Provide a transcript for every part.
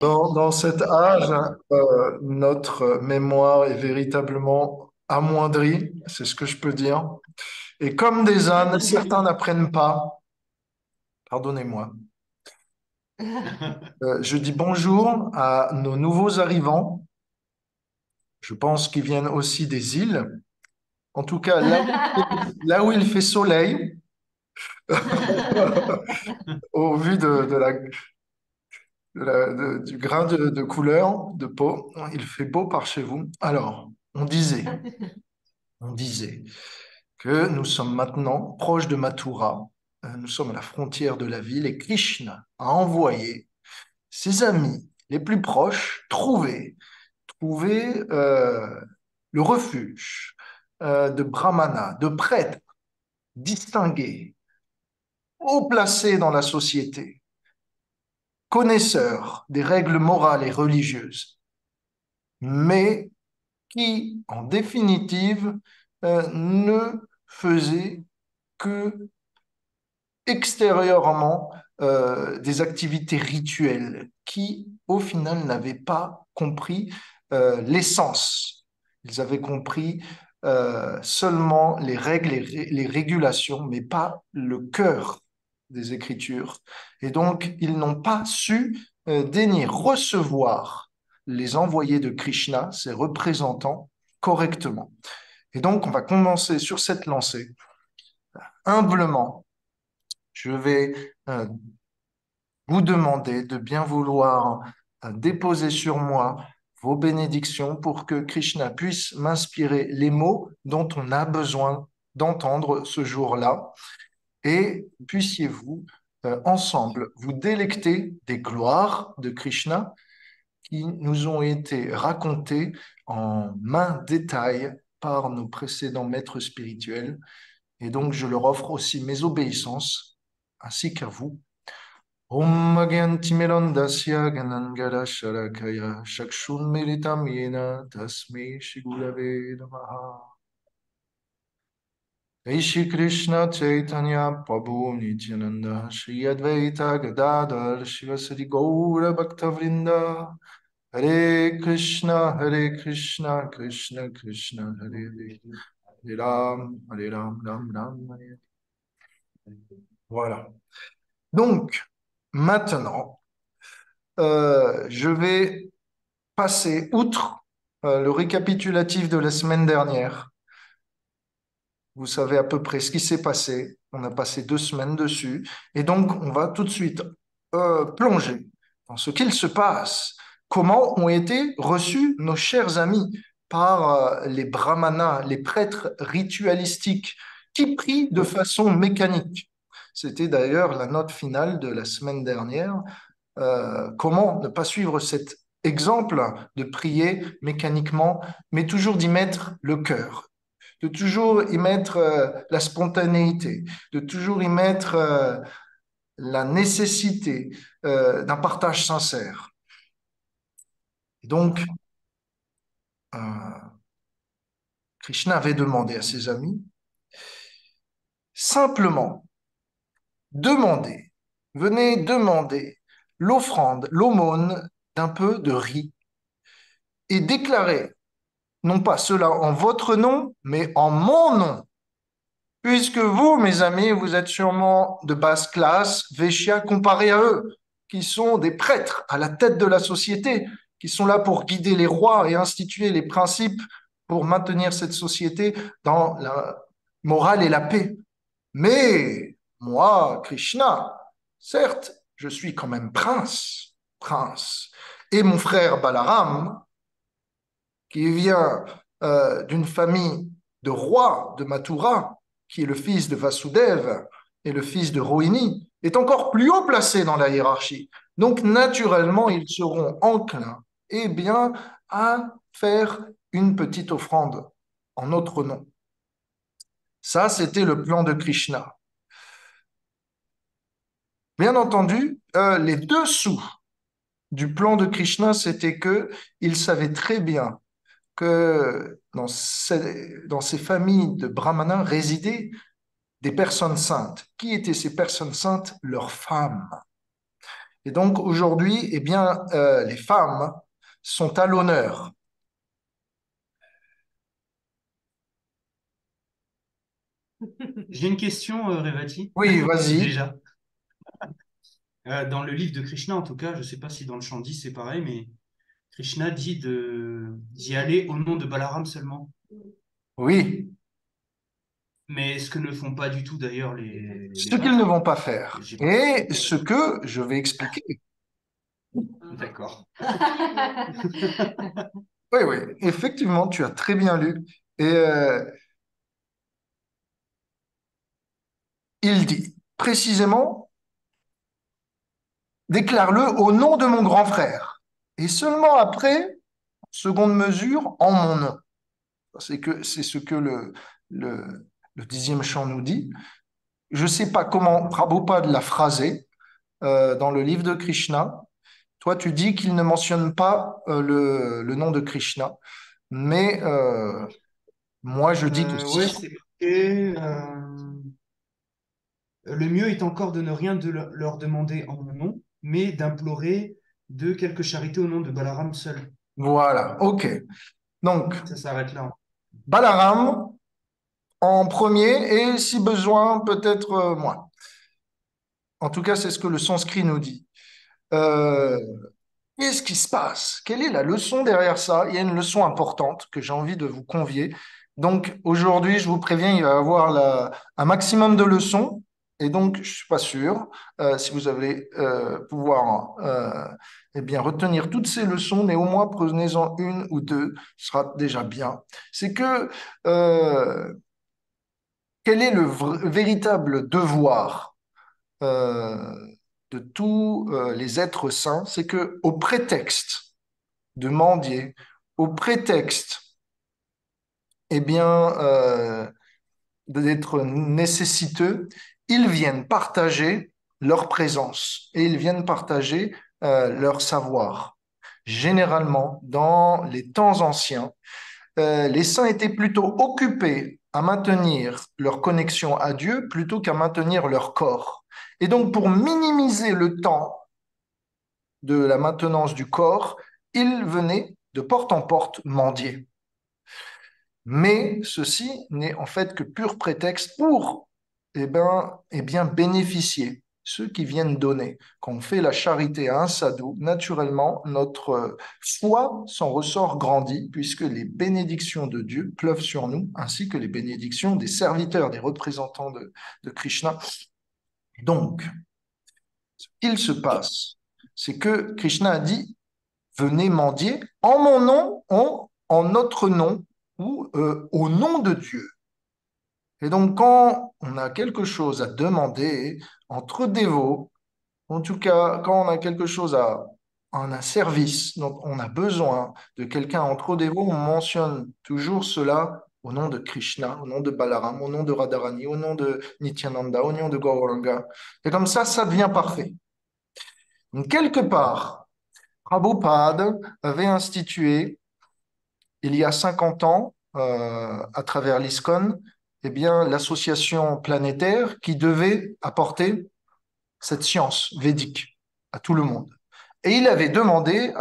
Dans cet âge, notre mémoire est véritablement amoindrie, c'est ce que je peux dire. Et comme des ânes, certains n'apprennent pas. Pardonnez-moi. Je dis bonjour à nos nouveaux arrivants. Je pense qu'ils viennent aussi des îles. En tout cas, là où il fait soleil, au vu du grain de couleur de peau, il fait beau par chez vous. Alors, on disait que nous sommes maintenant proches de Mathura. Nous sommes à la frontière de la ville et Krishna a envoyé ses amis les plus proches trouver le refuge de brahmanas, de prêtres distingués, haut placés dans la société, connaisseurs des règles morales et religieuses, mais qui, en définitive, ne faisaient que extérieurement des activités rituelles qui, au final, n'avaient pas compris l'essence. Ils avaient compris seulement les règles et les régulations, mais pas le cœur des Écritures. Et donc, ils n'ont pas su daigner recevoir les envoyés de Krishna, ses représentants, correctement. Et donc, on va commencer sur cette lancée, humblement. Je vais vous demander de bien vouloir déposer sur moi vos bénédictions pour que Krishna puisse m'inspirer les mots dont on a besoin d'entendre ce jour-là. Et puissiez-vous ensemble vous délecter des gloires de Krishna qui nous ont été racontées en main détail par nos précédents maîtres spirituels. Et donc, je leur offre aussi mes obéissances, ainsi qu'à vous. Om Agyantimirandasya Ganangara Sharakaya Chakshunmiritam Yena Tasmai Shigurave Namaha. Jai Shri Krishna Chaitanya Prabhu Nityananda Shri Advaita Gadadhar Shivasari Gaura Bhaktavrinda Hare Krishna Krishna Krishna Hare Hare Hare Ram Ram Ram Hare Hare. Voilà. Donc, maintenant, je vais passer outre le récapitulatif de la semaine dernière. Vous savez à peu près ce qui s'est passé. On a passé 2 semaines dessus. Et donc, on va tout de suite plonger dans ce qu'il se passe. Comment ont été reçus nos chers amis par les brahmanas, les prêtres ritualistiques, qui prient de façon mécanique. C'était d'ailleurs la note finale de la semaine dernière. Comment ne pas suivre cet exemple de prier mécaniquement, mais toujours d'y mettre le cœur, de toujours y mettre la spontanéité, de toujours y mettre la nécessité d'un partage sincère. Et donc, euh, Krishna avait demandé à ses amis, simplement, demandez, venez demander l'offrande, l'aumône d'un peu de riz et déclarez non pas cela en votre nom, mais en mon nom. Puisque vous, mes amis, vous êtes sûrement de basse classe, Véchia, comparé à eux, qui sont des prêtres à la tête de la société, qui sont là pour guider les rois et instituer les principes pour maintenir cette société dans la morale et la paix. Mais moi, Krishna, certes, je suis quand même prince. Et mon frère Balaram, qui vient d'une famille de rois de Mathura, qui est le fils de Vasudeva et le fils de Rohini, est encore plus haut placé dans la hiérarchie. Donc, naturellement, ils seront enclins, eh bien, à faire une petite offrande en notre nom. Ça, c'était le plan de Krishna. Bien entendu, les dessous du plan de Krishna, c'était que il savait très bien que dans ces familles de brahmanas résidaient des personnes saintes. Qui étaient ces personnes saintes? Leurs femmes. Et donc aujourd'hui, eh bien, les femmes sont à l'honneur. J'ai une question, Revati, Oui, vas-y. déjà. Dans le livre de Krishna, en tout cas, je ne sais pas si dans le Chandi c'est pareil, mais Krishna dit d'y aller au nom de Balaram seulement. Oui. Mais ce que ne font pas du tout d'ailleurs les Ce qu'ils ne autres. vont pas faire J'ai- et ce que je vais expliquer. D'accord. Oui, oui, effectivement, tu as très bien lu. Et il dit précisément, déclare-le au nom de mon grand frère. Et seulement après, seconde mesure, en mon nom. C'est ce que le, le 10e chant nous dit. Je ne sais pas comment Prabhupada l'a phrasé dans le livre de Krishna. Toi, tu dis qu'il ne mentionne pas le nom de Krishna, mais moi, je dis que Ouais, si. c'est marqué, le mieux est encore de ne rien leur demander en mon nom, mais d'implorer de quelque charité au nom de Balaram seul. Voilà, ok. Donc, Ça s'arrête là. Balaram en premier et si besoin, peut-être moins. En tout cas, c'est ce que le sanskrit nous dit. Euh, Qu'est-ce qui se passe? Quelle est la leçon derrière ça? Il y a une leçon importante que j'ai envie de vous convier. Donc aujourd'hui, je vous préviens, il va y avoir un maximum de leçons. Et donc, je ne suis pas sûr si vous allez pouvoir eh bien, retenir toutes ces leçons, mais au moins prenez-en une ou deux, ce sera déjà bien. C'est que euh, quel est le véritable devoir euh, de tous les êtres saints? C'est que au prétexte de mendier, au prétexte, eh bien, d'être nécessiteux, ils viennent partager leur présence et ils viennent partager leur savoir. Généralement, dans les temps anciens, les saints étaient plutôt occupés à maintenir leur connexion à Dieu plutôt qu'à maintenir leur corps. Et donc, pour minimiser le temps de la maintenance du corps, ils venaient de porte en porte mendier. Mais ceci n'est en fait que pur prétexte pour eh bien, bénéficier, ceux qui viennent donner. Quand on fait la charité à un sadhu, naturellement, notre foi s'en ressort grandie, puisque les bénédictions de Dieu pleuvent sur nous, ainsi que les bénédictions des serviteurs, des représentants de Krishna. Donc, ce qu'il se passe, c'est que Krishna a dit, venez mendier en mon nom, en notre nom, ou au nom de Dieu. Et donc, quand on a quelque chose à demander entre dévots, en tout cas, quand on a quelque chose un service dont on a besoin de quelqu'un entre dévots, on mentionne toujours cela au nom de Krishna, au nom de Balaram, au nom de Radharani, au nom de Nityananda, au nom de Gauranga. Et comme ça devient parfait. Donc, quelque part, Prabhupada avait institué il y a 50 ans, à travers l'ISKCON, eh bien, l'association planétaire qui devait apporter cette science védique à tout le monde. Et il avait demandé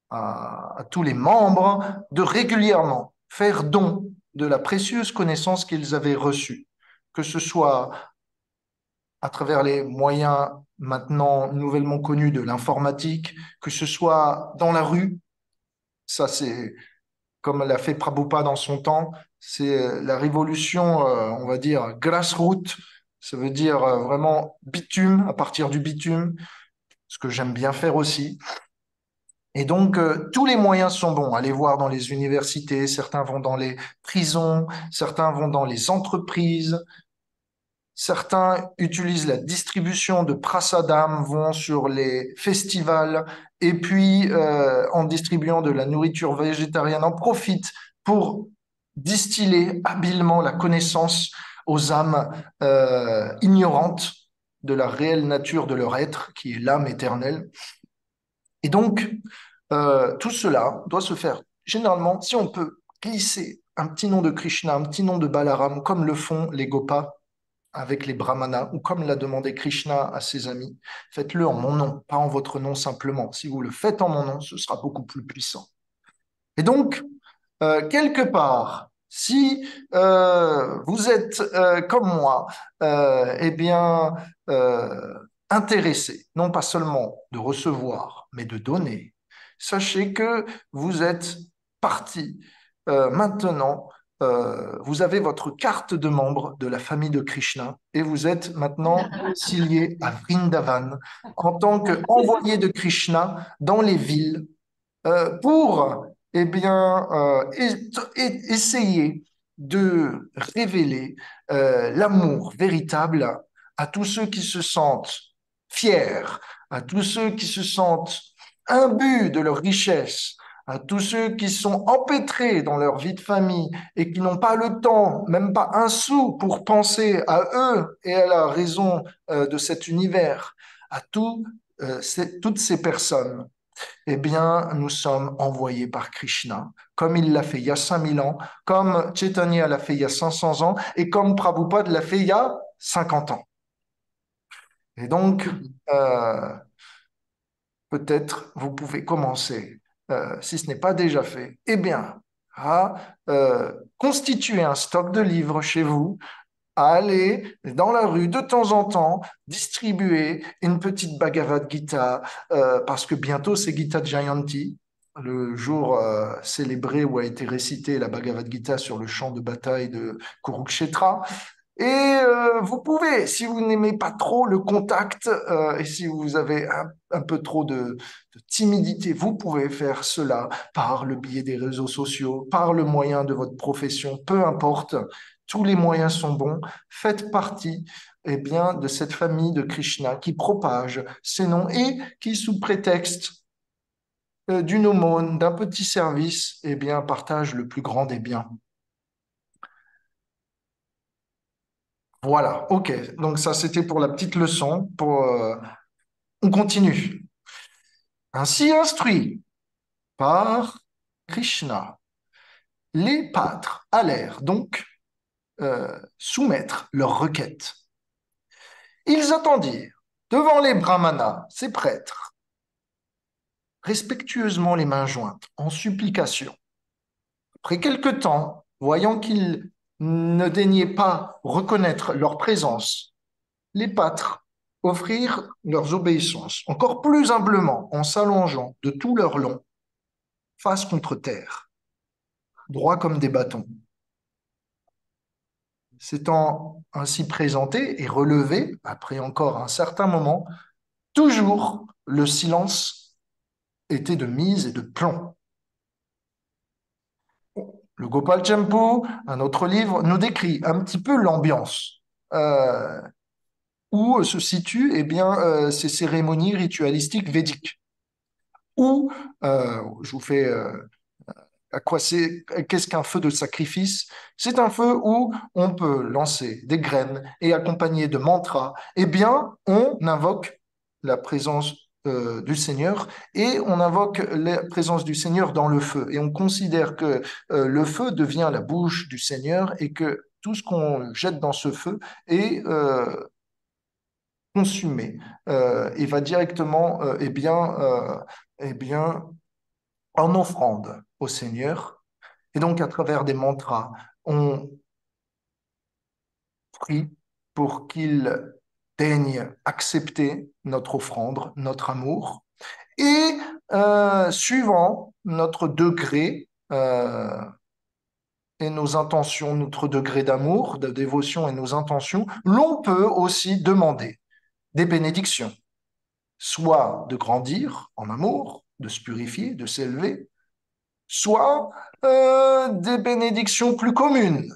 à tous les membres de régulièrement faire don de la précieuse connaissance qu'ils avaient reçue, que ce soit à travers les moyens maintenant nouvellement connus de l'informatique, que ce soit dans la rue, ça c'est comme l'a fait Prabhupada dans son temps, c'est la révolution, on va dire, grassroots, ça veut dire vraiment bitume, à partir du bitume, ce que j'aime bien faire aussi. Et donc, tous les moyens sont bons. Allez voir dans les universités, certains vont dans les prisons, certains vont dans les entreprises, certains utilisent la distribution de prasadam, vont sur les festivals, et puis en distribuant de la nourriture végétarienne, en profitent pour distiller habilement la connaissance aux âmes ignorantes de la réelle nature de leur être, qui est l'âme éternelle. Et donc, tout cela doit se faire généralement, si on peut glisser un petit nom de Krishna, un petit nom de Balaram, comme le font les Gopas, avec les brahmanas, ou comme l'a demandé Krishna à ses amis, faites-le en mon nom, pas en votre nom simplement. Si vous le faites en mon nom, ce sera beaucoup plus puissant. Et donc, quelque part, si vous êtes comme moi, eh bien, intéressé, non pas seulement de recevoir, mais de donner, sachez que vous êtes parti maintenant. Vous avez votre carte de membre de la famille de Krishna et vous êtes maintenant domicilié à Vrindavan en tant qu'envoyé de Krishna dans les villes pour eh bien, essayer de révéler l'amour véritable à tous ceux qui se sentent fiers, à tous ceux qui se sentent imbus de leur richesse, à tous ceux qui sont empêtrés dans leur vie de famille et qui n'ont pas le temps, même pas un sou pour penser à eux et à la raison de cet univers, à toutes ces personnes eh bien, nous sommes envoyés par Krishna, comme il l'a fait il y a 5000 ans, comme Chaitanya l'a fait il y a 500 ans, et comme Prabhupada l'a fait il y a 50 ans. Et donc, euh, peut-être vous pouvez commencer, si ce n'est pas déjà fait, eh bien, à constituer un stock de livres chez vous, à aller dans la rue de temps en temps, distribuer une petite Bhagavad Gita, parce que bientôt c'est Gita Jayanti, le jour célébré où a été récitée la Bhagavad Gita sur le champ de bataille de Kurukshetra. Et vous pouvez, si vous n'aimez pas trop le contact et si vous avez un peu trop de timidité, vous pouvez faire cela par le biais des réseaux sociaux, par le moyen de votre profession, peu importe. Tous les moyens sont bons. Faites partie eh bien, de cette famille de Krishna qui propage ces noms et qui, sous prétexte d'une aumône, d'un petit service, eh bien, partage le plus grand des biens. Voilà, ok. Donc ça, c'était pour la petite leçon. On continue. Ainsi instruits par Krishna, les pâtres allèrent donc soumettre leurs requêtes. Ils attendirent devant les brahmanas, ces prêtres, respectueusement les mains jointes, en supplication. Après quelque temps, voyant qu'ils ne daignaient pas reconnaître leur présence, les pâtres offrirent leurs obéissances encore plus humblement en s'allongeant de tout leur long, face contre terre, droits comme des bâtons. S'étant ainsi présentés et relevés, après encore un certain moment, toujours le silence était de mise et de plomb. Le Gopal Champu, un autre livre, nous décrit un petit peu l'ambiance où se situent eh bien, ces cérémonies ritualistiques védiques. Où, je vous fais à quoi qu'est-ce qu'un feu de sacrifice? C'est un feu où on peut lancer des graines et accompagné de mantras, eh bien, on invoque la présence du Seigneur et on invoque la présence du Seigneur dans le feu. Et on considère que le feu devient la bouche du Seigneur et que tout ce qu'on jette dans ce feu est consumé et va directement eh bien, en offrande au Seigneur. Et donc, à travers des mantras, on prie pour qu'il daigne accepter notre offrande, notre amour. Et suivant notre degré et nos intentions, notre degré d'amour, de dévotion et nos intentions, l'on peut aussi demander des bénédictions, soit de grandir en amour, de se purifier, de s'élever, soit des bénédictions plus communes.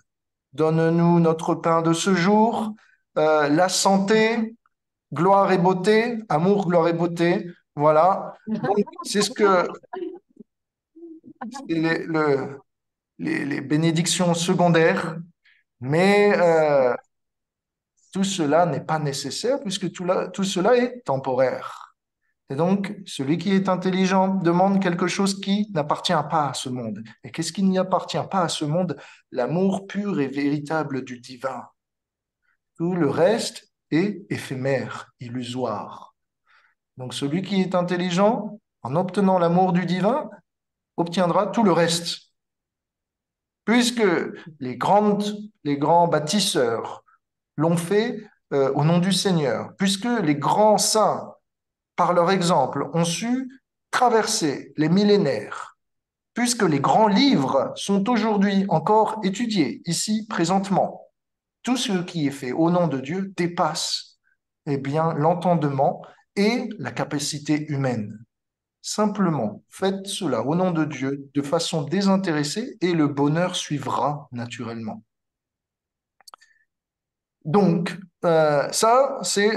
Donne-nous notre pain de ce jour, la santé, gloire et beauté, amour, gloire et beauté. Voilà. Donc, c'est ce que c'est les bénédictions secondaires, mais tout cela n'est pas nécessaire puisque tout cela est temporaire. Et donc, celui qui est intelligent demande quelque chose qui n'appartient pas à ce monde. Et qu'est-ce qui n'y appartient pas à ce monde? L'amour pur et véritable du divin. Tout le reste est éphémère, illusoire. Donc celui qui est intelligent, en obtenant l'amour du divin, obtiendra tout le reste. Puisque les grands bâtisseurs l'ont fait au nom du Seigneur, puisque les grands saints, par leur exemple, ont su traverser les millénaires, puisque les grands livres sont aujourd'hui encore étudiés ici présentement. Tout ce qui est fait au nom de Dieu dépasse eh bien, l'entendement et la capacité humaine. Simplement, faites cela au nom de Dieu de façon désintéressée et le bonheur suivra naturellement. Donc, ça, c'est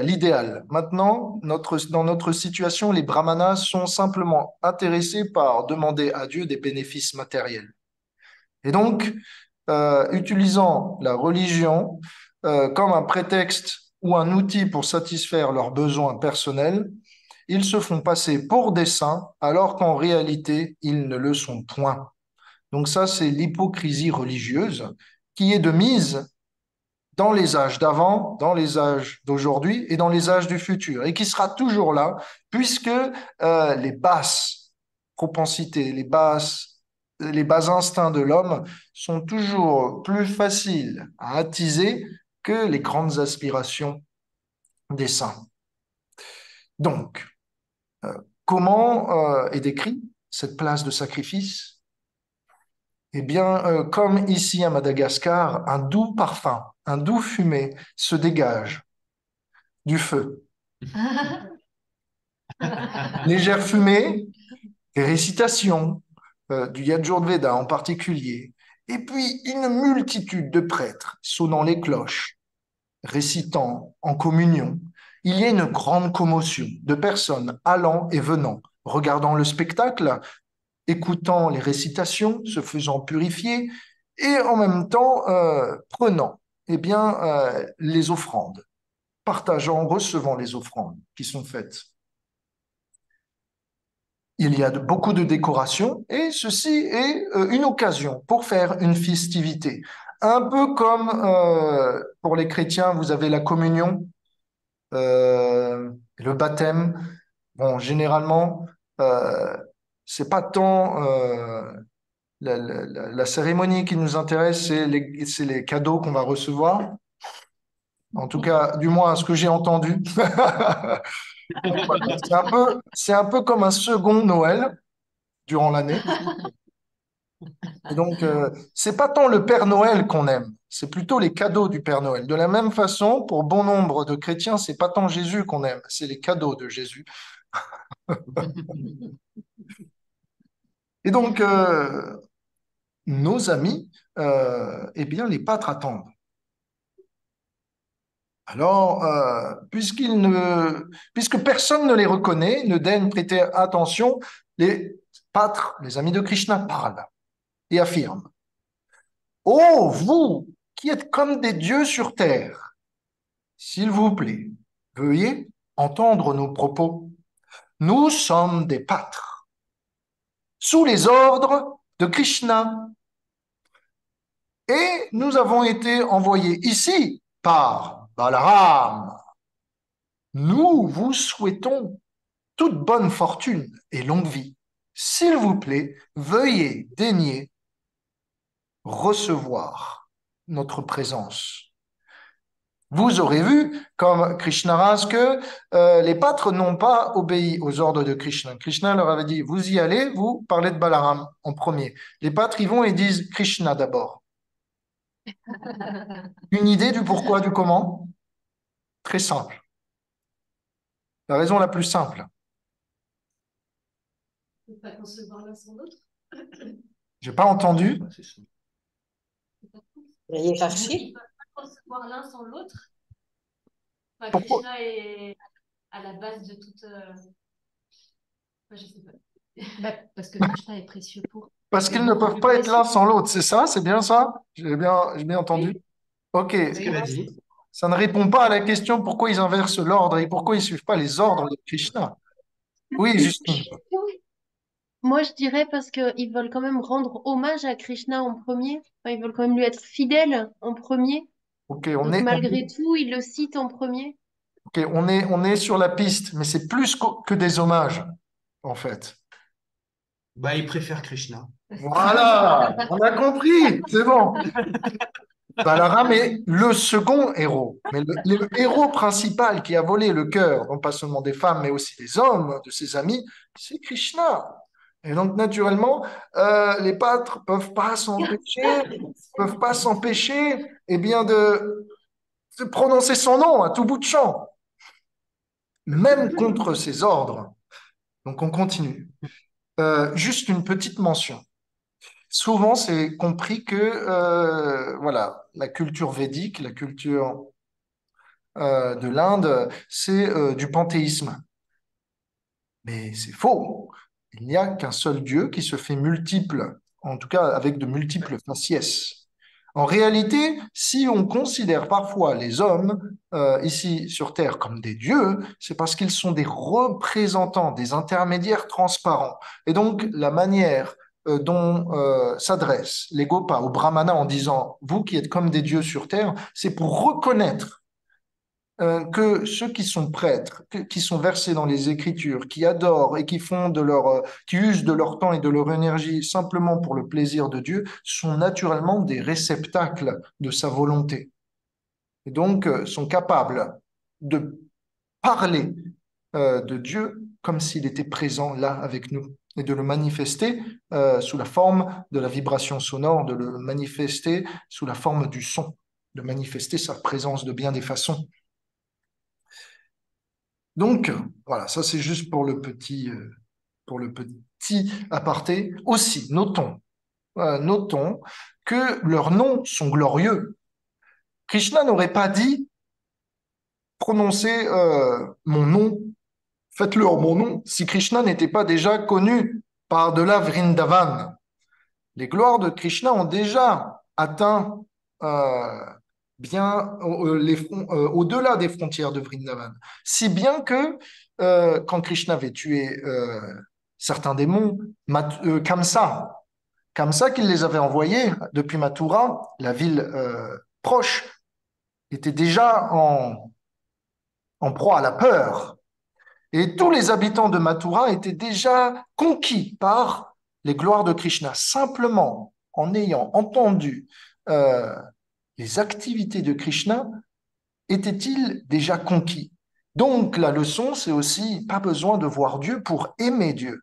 l'idéal. Maintenant, dans notre situation, les brahmanas sont simplement intéressés par demander à Dieu des bénéfices matériels. Et donc, utilisant la religion comme un prétexte ou un outil pour satisfaire leurs besoins personnels, ils se font passer pour des saints alors qu'en réalité, ils ne le sont point. Donc ça, c'est l'hypocrisie religieuse qui est de mise dans les âges d'avant, dans les âges d'aujourd'hui et dans les âges du futur, et qui sera toujours là, puisque les basses propensités, les bas instincts de l'homme sont toujours plus faciles à attiser que les grandes aspirations des saints. Donc, comment est décrit cette place de sacrifice? Eh bien, comme ici à Madagascar, un doux parfum, un doux fumé se dégage du feu. Légère fumée, des récitations du Yajurveda en particulier, et puis une multitude de prêtres sonnant les cloches, récitant en communion. Il y a une grande commotion de personnes allant et venant, regardant le spectacle, écoutant les récitations, se faisant purifier, et en même temps prenant eh bien, les offrandes, partageant, recevant les offrandes qui sont faites. Il y a beaucoup de décorations et ceci est une occasion pour faire une festivité. Un peu comme pour les chrétiens, vous avez la communion, le baptême. Bon, généralement, euh, c'est pas tant la cérémonie qui nous intéresse, c'est les cadeaux qu'on va recevoir. En tout cas, du moins, ce que j'ai entendu. Voilà. C'est un peu comme un second Noël durant l'année. Et donc, c'est pas tant le Père Noël qu'on aime, c'est plutôt les cadeaux du Père Noël. De la même façon, pour bon nombre de chrétiens, c'est pas tant Jésus qu'on aime, c'est les cadeaux de Jésus. Et donc, nos amis, eh bien, les pâtres attendent. Alors, puisque personne ne les reconnaît, ne daigne prêter attention, les pâtres, les amis de Krishna, parlent et affirment: Ô vous qui êtes comme des dieux sur terre, s'il vous plaît, veuillez entendre nos propos. Nous sommes des pâtres, sous les ordres de Krishna, et nous avons été envoyés ici par Balaram. Nous vous souhaitons toute bonne fortune et longue vie. S'il vous plaît, veuillez daigner recevoir notre présence. Vous aurez vu, comme Krishnaras, que les pâtres n'ont pas obéi aux ordres de Krishna. Krishna leur avait dit, vous y allez, vous parlez de Balaram en premier. Les pâtres y vont et disent Krishna d'abord. Une idée du pourquoi, du comment? Très simple. La raison la plus simple. Ne pas concevoir l'un sans l'autre. J'ai pas entendu. La hiérarchie. Ne pas concevoir l'un sans l'autre. Enfin, Pourquoi? Krishna est à la base de toute. Je sais pas. Parce que Krishna est précieux pour. Parce qu'ils ne peuvent pas être l'un sans l'autre, c'est ça? C'est bien ça? J'ai bien entendu. Oui, Ok. C'est ce qu'elle a dit. Ça ne répond pas à la question pourquoi ils inversent l'ordre et pourquoi ils ne suivent pas les ordres de Krishna. Oui, Justine. Moi, je dirais parce qu'ils veulent quand même rendre hommage à Krishna en premier. Enfin, ils veulent quand même lui être fidèles en premier. Ok, Donc malgré tout, il le cite en premier. ok, on est sur la piste, mais c'est plus que des hommages, en fait. Bah, il préfère Krishna. Voilà, on a compris, c'est bon. Balaram est le second héros, mais le héros principal qui a volé le cœur, non pas seulement des femmes, mais aussi des hommes, de ses amis, c'est Krishna. Et donc, naturellement, les pâtres peuvent pas s'empêcher, eh bien, de prononcer son nom à tout bout de champ, même contre ses ordres. Donc, on continue. Juste une petite mention. Souvent, c'est compris que voilà, la culture védique, la culture de l'Inde, c'est du panthéisme. Mais c'est faux. Il n'y a qu'un seul Dieu qui se fait multiple, en tout cas avec de multiples faciès. En réalité, si on considère parfois les hommes ici sur Terre comme des dieux, c'est parce qu'ils sont des représentants, des intermédiaires transparents. Et donc, la manière dont s'adressent les Gopas aux Brahmanas en disant, vous qui êtes comme des dieux sur Terre, c'est pour reconnaître que ceux qui sont prêtres, qui sont versés dans les Écritures, qui adorent et qui font qui usent de leur temps et de leur énergie simplement pour le plaisir de Dieu, sont naturellement des réceptacles de sa volonté. Et donc sont capables de parler de Dieu comme s'il était présent là avec nous et de le manifester sous la forme de la vibration sonore, de le manifester sous la forme du son, de manifester sa présence de bien des façons. Donc, voilà, ça c'est juste pour le petit aparté. Aussi, notons que leurs noms sont glorieux. Krishna n'aurait pas dit prononcez mon nom, faites-le en mon nom, si Krishna n'était pas déjà connu par-delà Vrindavan. Les gloires de Krishna ont déjà atteint bien au-delà des frontières de Vrindavan. Si bien que quand Krishna avait tué certains démons, Kamsa qui les avait envoyés depuis Mathura, la ville proche, était déjà en proie à la peur. Et tous les habitants de Mathura étaient déjà conquis par les gloires de Krishna, simplement en ayant entendu les activités de Krishna, étaient-ils déjà conquis? Donc la leçon, c'est aussi pas besoin de voir Dieu pour aimer Dieu.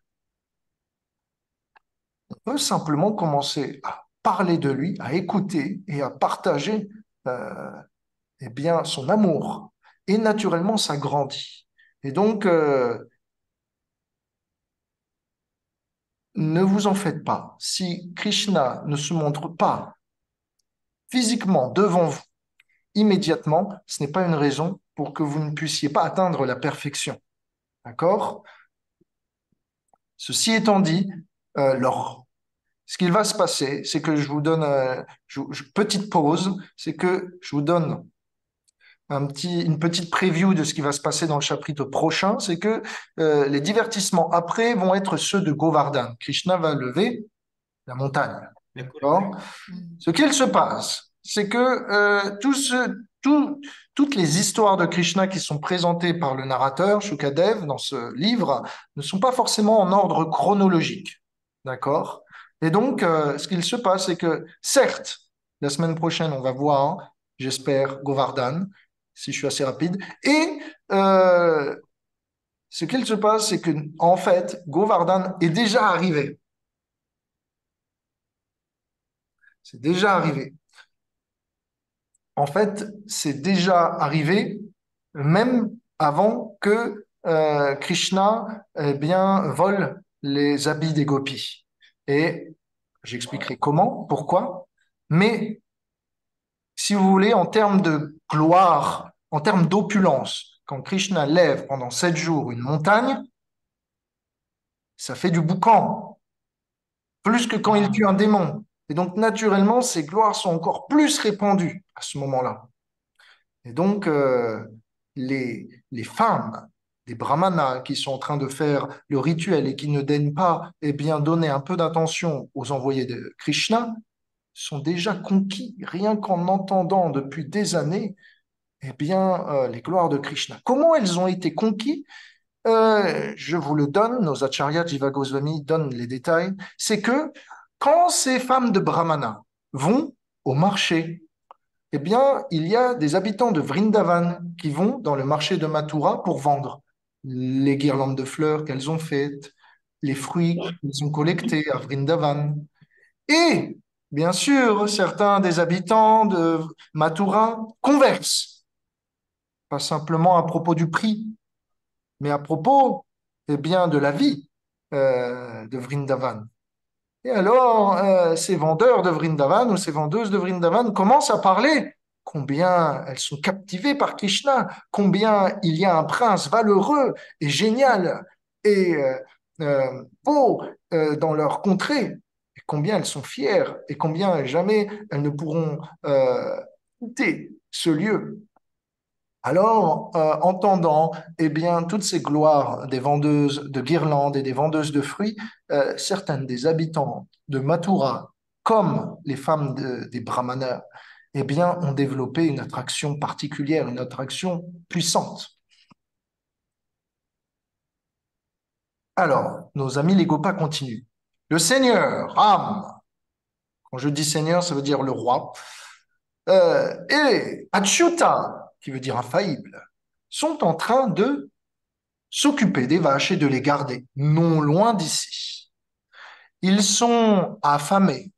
On peut simplement commencer à parler de lui, à écouter et à partager eh bien, son amour. Et naturellement, ça grandit. Et donc, ne vous en faites pas. Si Krishna ne se montre pas physiquement devant vous immédiatement, ce n'est pas une raison pour que vous ne puissiez pas atteindre la perfection. D'accord? Ceci étant dit, ce qu'il va se passer, c'est que je vous donne petite pause, c'est que je vous donne une petite preview de ce qui va se passer dans le chapitre prochain, c'est que les divertissements après vont être ceux de Govardhan. Krishna va lever la montagne. D'accord. Ce qu'il se passe, c'est que toutes les histoires de Krishna qui sont présentées par le narrateur, Shukadev, dans ce livre, ne sont pas forcément en ordre chronologique. D'accord? Et donc, ce qu'il se passe, c'est que, certes, la semaine prochaine, on va voir, j'espère, Govardhan, si je suis assez rapide, et ce qu'il se passe, c'est que, en fait, Govardhan est déjà arrivé. C'est déjà arrivé. En fait, c'est déjà arrivé même avant que Krishna bien, vole les habits des gopis. Et j'expliquerai comment, pourquoi. Mais si vous voulez, en termes de gloire, en termes d'opulence, quand Krishna lève pendant 7 jours une montagne, ça fait du boucan, plus que quand il tue un démon. Et donc, naturellement, ces gloires sont encore plus répandues à ce moment-là. Et donc, les femmes des brahmanas qui sont en train de faire le rituel et qui ne daignent pas eh bien, donner un peu d'attention aux envoyés de Krishna sont déjà conquis, rien qu'en entendant depuis des années, eh bien, les gloires de Krishna. Comment elles ont été conquis? Je vous le donne, nos acharyas Jiva Goswami donnent les détails. C'est que quand ces femmes de Brahmana vont au marché, eh bien, il y a des habitants de Vrindavan qui vont dans le marché de Mathura pour vendre les guirlandes de fleurs qu'elles ont faites, les fruits qu'elles ont collectés à Vrindavan. Et, bien sûr, certains des habitants de Mathura conversent, pas simplement à propos du prix, mais à propos, eh bien, de la vie de Vrindavan. Et alors, ces vendeurs de Vrindavan ou ces vendeuses de Vrindavan commencent à parler combien elles sont captivées par Krishna, combien il y a un prince valeureux et génial et beau dans leur contrée, et combien elles sont fières et combien jamais elles ne pourront quitter ce lieu. Alors, entendant eh bien, toutes ces gloires des vendeuses de guirlandes et des vendeuses de fruits, certaines des habitants de Mathura, comme les femmes des brahmanas, eh bien, ont développé une attraction particulière, une attraction puissante. Alors, nos amis les Gopas continuent. Le Seigneur, Ram, quand je dis Seigneur, ça veut dire le roi, et Achyuta, qui veut dire infaillible, sont en train de s'occuper des vaches et de les garder, non loin d'ici. Ils sont affamés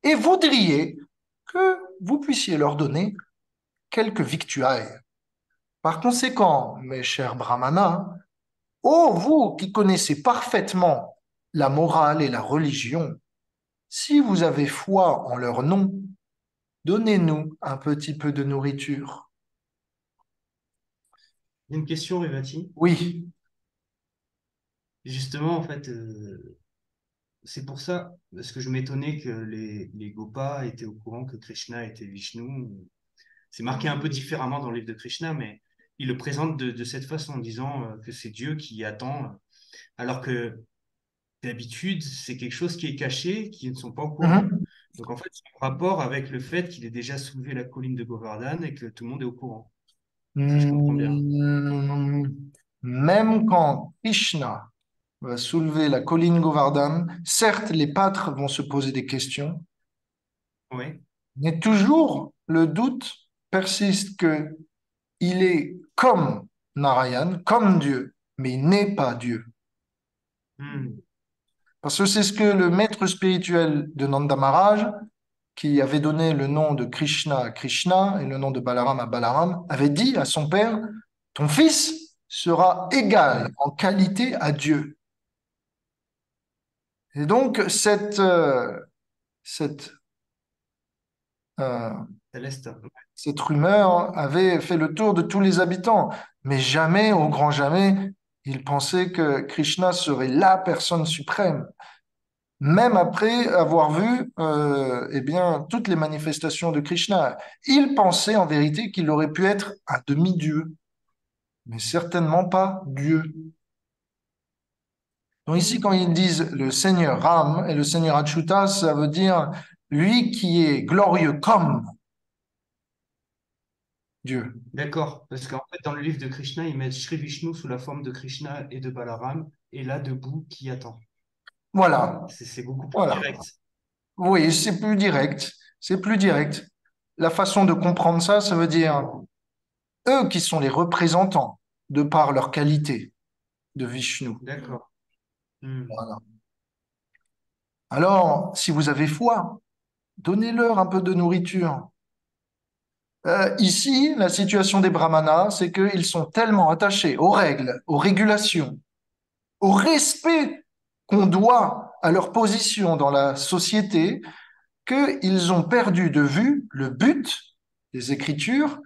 et voudriez que vous puissiez leur donner quelques victuailles. Par conséquent, mes chers brahmanas, ô vous qui connaissez parfaitement la morale et la religion, si vous avez foi en leur nom, donnez-nous un petit peu de nourriture. Une question, Revati. Oui. Justement, en fait, c'est pour ça, parce que je m'étonnais que les Gopas étaient au courant que Krishna était Vishnu. C'est marqué un peu différemment dans le livre de Krishna, mais il le présente de cette façon, en disant que c'est Dieu qui attend, alors que d'habitude, c'est quelque chose qui est caché, qui ne sont pas au courant. Mhm. Donc en fait, c'est un rapport avec le fait qu'il ait déjà soulevé la colline de Govardhan et que tout le monde est au courant. Si je comprends bien. Même quand Krishna va soulever la colline Govardhan, certes, les pâtres vont se poser des questions, Oui. mais toujours le doute persiste que il est comme Narayan, comme Dieu, mais il n'est pas Dieu. Hmm. Parce que c'est ce que le maître spirituel de Nanda Maharaj, qui avait donné le nom de Krishna à Krishna et le nom de Balaram à Balaram, avait dit à son père, ton fils sera égal en qualité à Dieu. Et donc, cette, euh, Céleste. cette rumeur avait fait le tour de tous les habitants, mais jamais, au grand jamais, ils pensaient que Krishna serait la personne suprême. Même après avoir vu eh bien, toutes les manifestations de Krishna, ils pensaient en vérité qu'il aurait pu être un demi-dieu, mais certainement pas Dieu. Donc ici, quand ils disent le Seigneur Ram et le Seigneur Achyuta, ça veut dire lui qui est glorieux comme Dieu. D'accord, parce qu'en fait, dans le livre de Krishna, ils mettent Sri Vishnu sous la forme de Krishna et de Balaram, et là, debout, qui attend. Voilà, C'est beaucoup plus voilà. direct. Oui, c'est plus direct. C'est plus direct. La façon de comprendre ça, ça veut dire eux qui sont les représentants de par leur qualité de Vishnu. D'accord. Hmm. Voilà. Alors, si vous avez foi, donnez-leur un peu de nourriture. Ici, la situation des brahmanas, c'est qu'ils sont tellement attachés aux règles, aux régulations, au respect qu'on doit à leur position dans la société, qu'ils ont perdu de vue le but des Écritures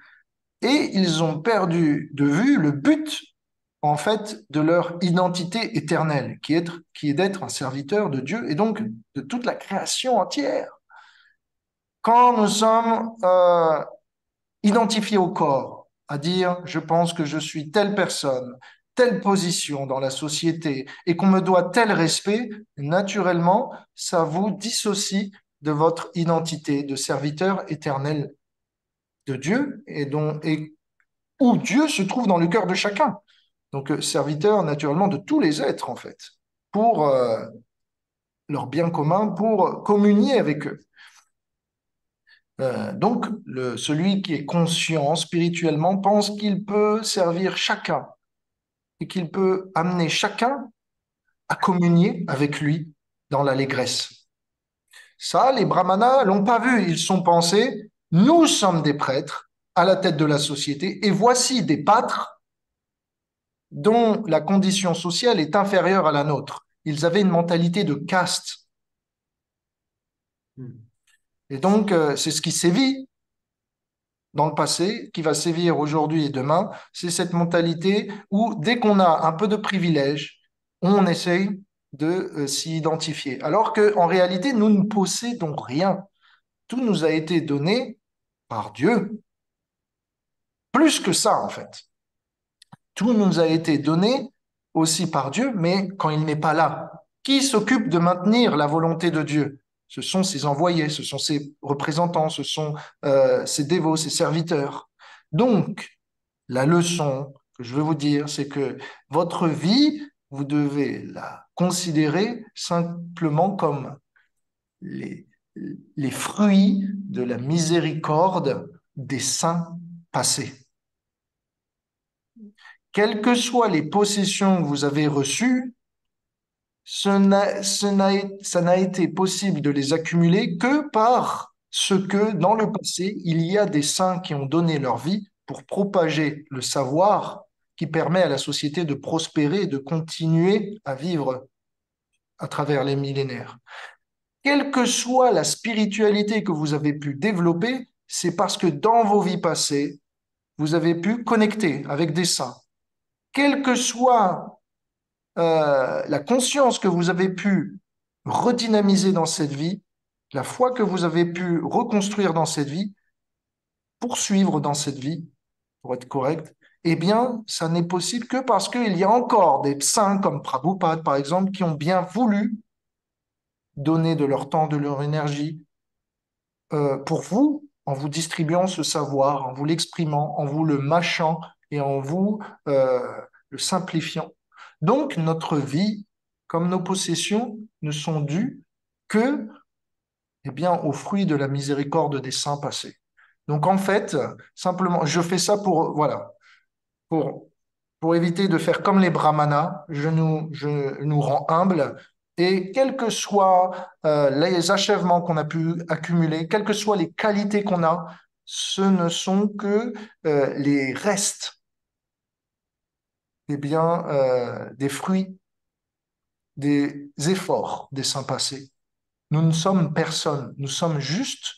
et ils ont perdu de vue le but, en fait, de leur identité éternelle, qui est d'être un serviteur de Dieu et donc de toute la création entière. Quand nous sommes identifiés au corps, à dire je pense que je suis telle personne, telle position dans la société et qu'on me doit tel respect, naturellement, ça vous dissocie de votre identité de serviteur éternel de Dieu et où Dieu se trouve dans le cœur de chacun. Donc, serviteur naturellement de tous les êtres, en fait, pour leur bien commun, pour communier avec eux. Donc, celui qui est conscient spirituellement pense qu'il peut servir chacun et qu'il peut amener chacun à communier avec lui dans l'allégresse. Ça, les brahmanas l'ont pas vu. Ils sont pensés, nous sommes des prêtres à la tête de la société et voici des pâtres dont la condition sociale est inférieure à la nôtre. Ils avaient une mentalité de caste. Et donc, c'est ce qui sévit dans le passé, qui va sévir aujourd'hui et demain, c'est cette mentalité où dès qu'on a un peu de privilège, on essaye de s'y identifier. Alors qu'en réalité, nous ne possédons rien. Tout nous a été donné par Dieu. Plus que ça, en fait. Tout nous a été donné aussi par Dieu, mais quand il n'est pas là, qui s'occupe de maintenir la volonté de Dieu? Ce sont ses envoyés, ce sont ses représentants, ce sont ses dévots, ses serviteurs. Donc, la leçon que je veux vous dire, c'est que votre vie, vous devez la considérer simplement comme les, les fruits de la miséricorde des saints passés. Quelles que soient les possessions que vous avez reçues, ça n'a été possible de les accumuler que par ce que dans le passé, il y a des saints qui ont donné leur vie pour propager le savoir qui permet à la société de prospérer et de continuer à vivre à travers les millénaires. Quelle que soit la spiritualité que vous avez pu développer, c'est parce que dans vos vies passées, vous avez pu connecter avec des saints. Quelle que soit la conscience que vous avez pu redynamiser dans cette vie, la foi que vous avez pu reconstruire dans cette vie, poursuivre dans cette vie, pour être correct, eh bien, ça n'est possible que parce qu'il y a encore des saints comme Prabhupada, par exemple, qui ont bien voulu donner de leur temps, de leur énergie pour vous, en vous distribuant ce savoir, en vous l'exprimant, en vous le mâchant et en vous le simplifiant. Donc, notre vie, comme nos possessions, ne sont dues que eh bien, aux fruits de la miséricorde des saints passés. Donc, en fait, simplement, je fais ça pour, voilà, pour, pour éviter de faire comme les brahmanas, je nous rends humbles et quels que soient les achèvements qu'on a pu accumuler, quelles que soient les qualités qu'on a, ce ne sont que les restes des fruits des efforts des saints passés. Nous ne sommes personne, nous sommes juste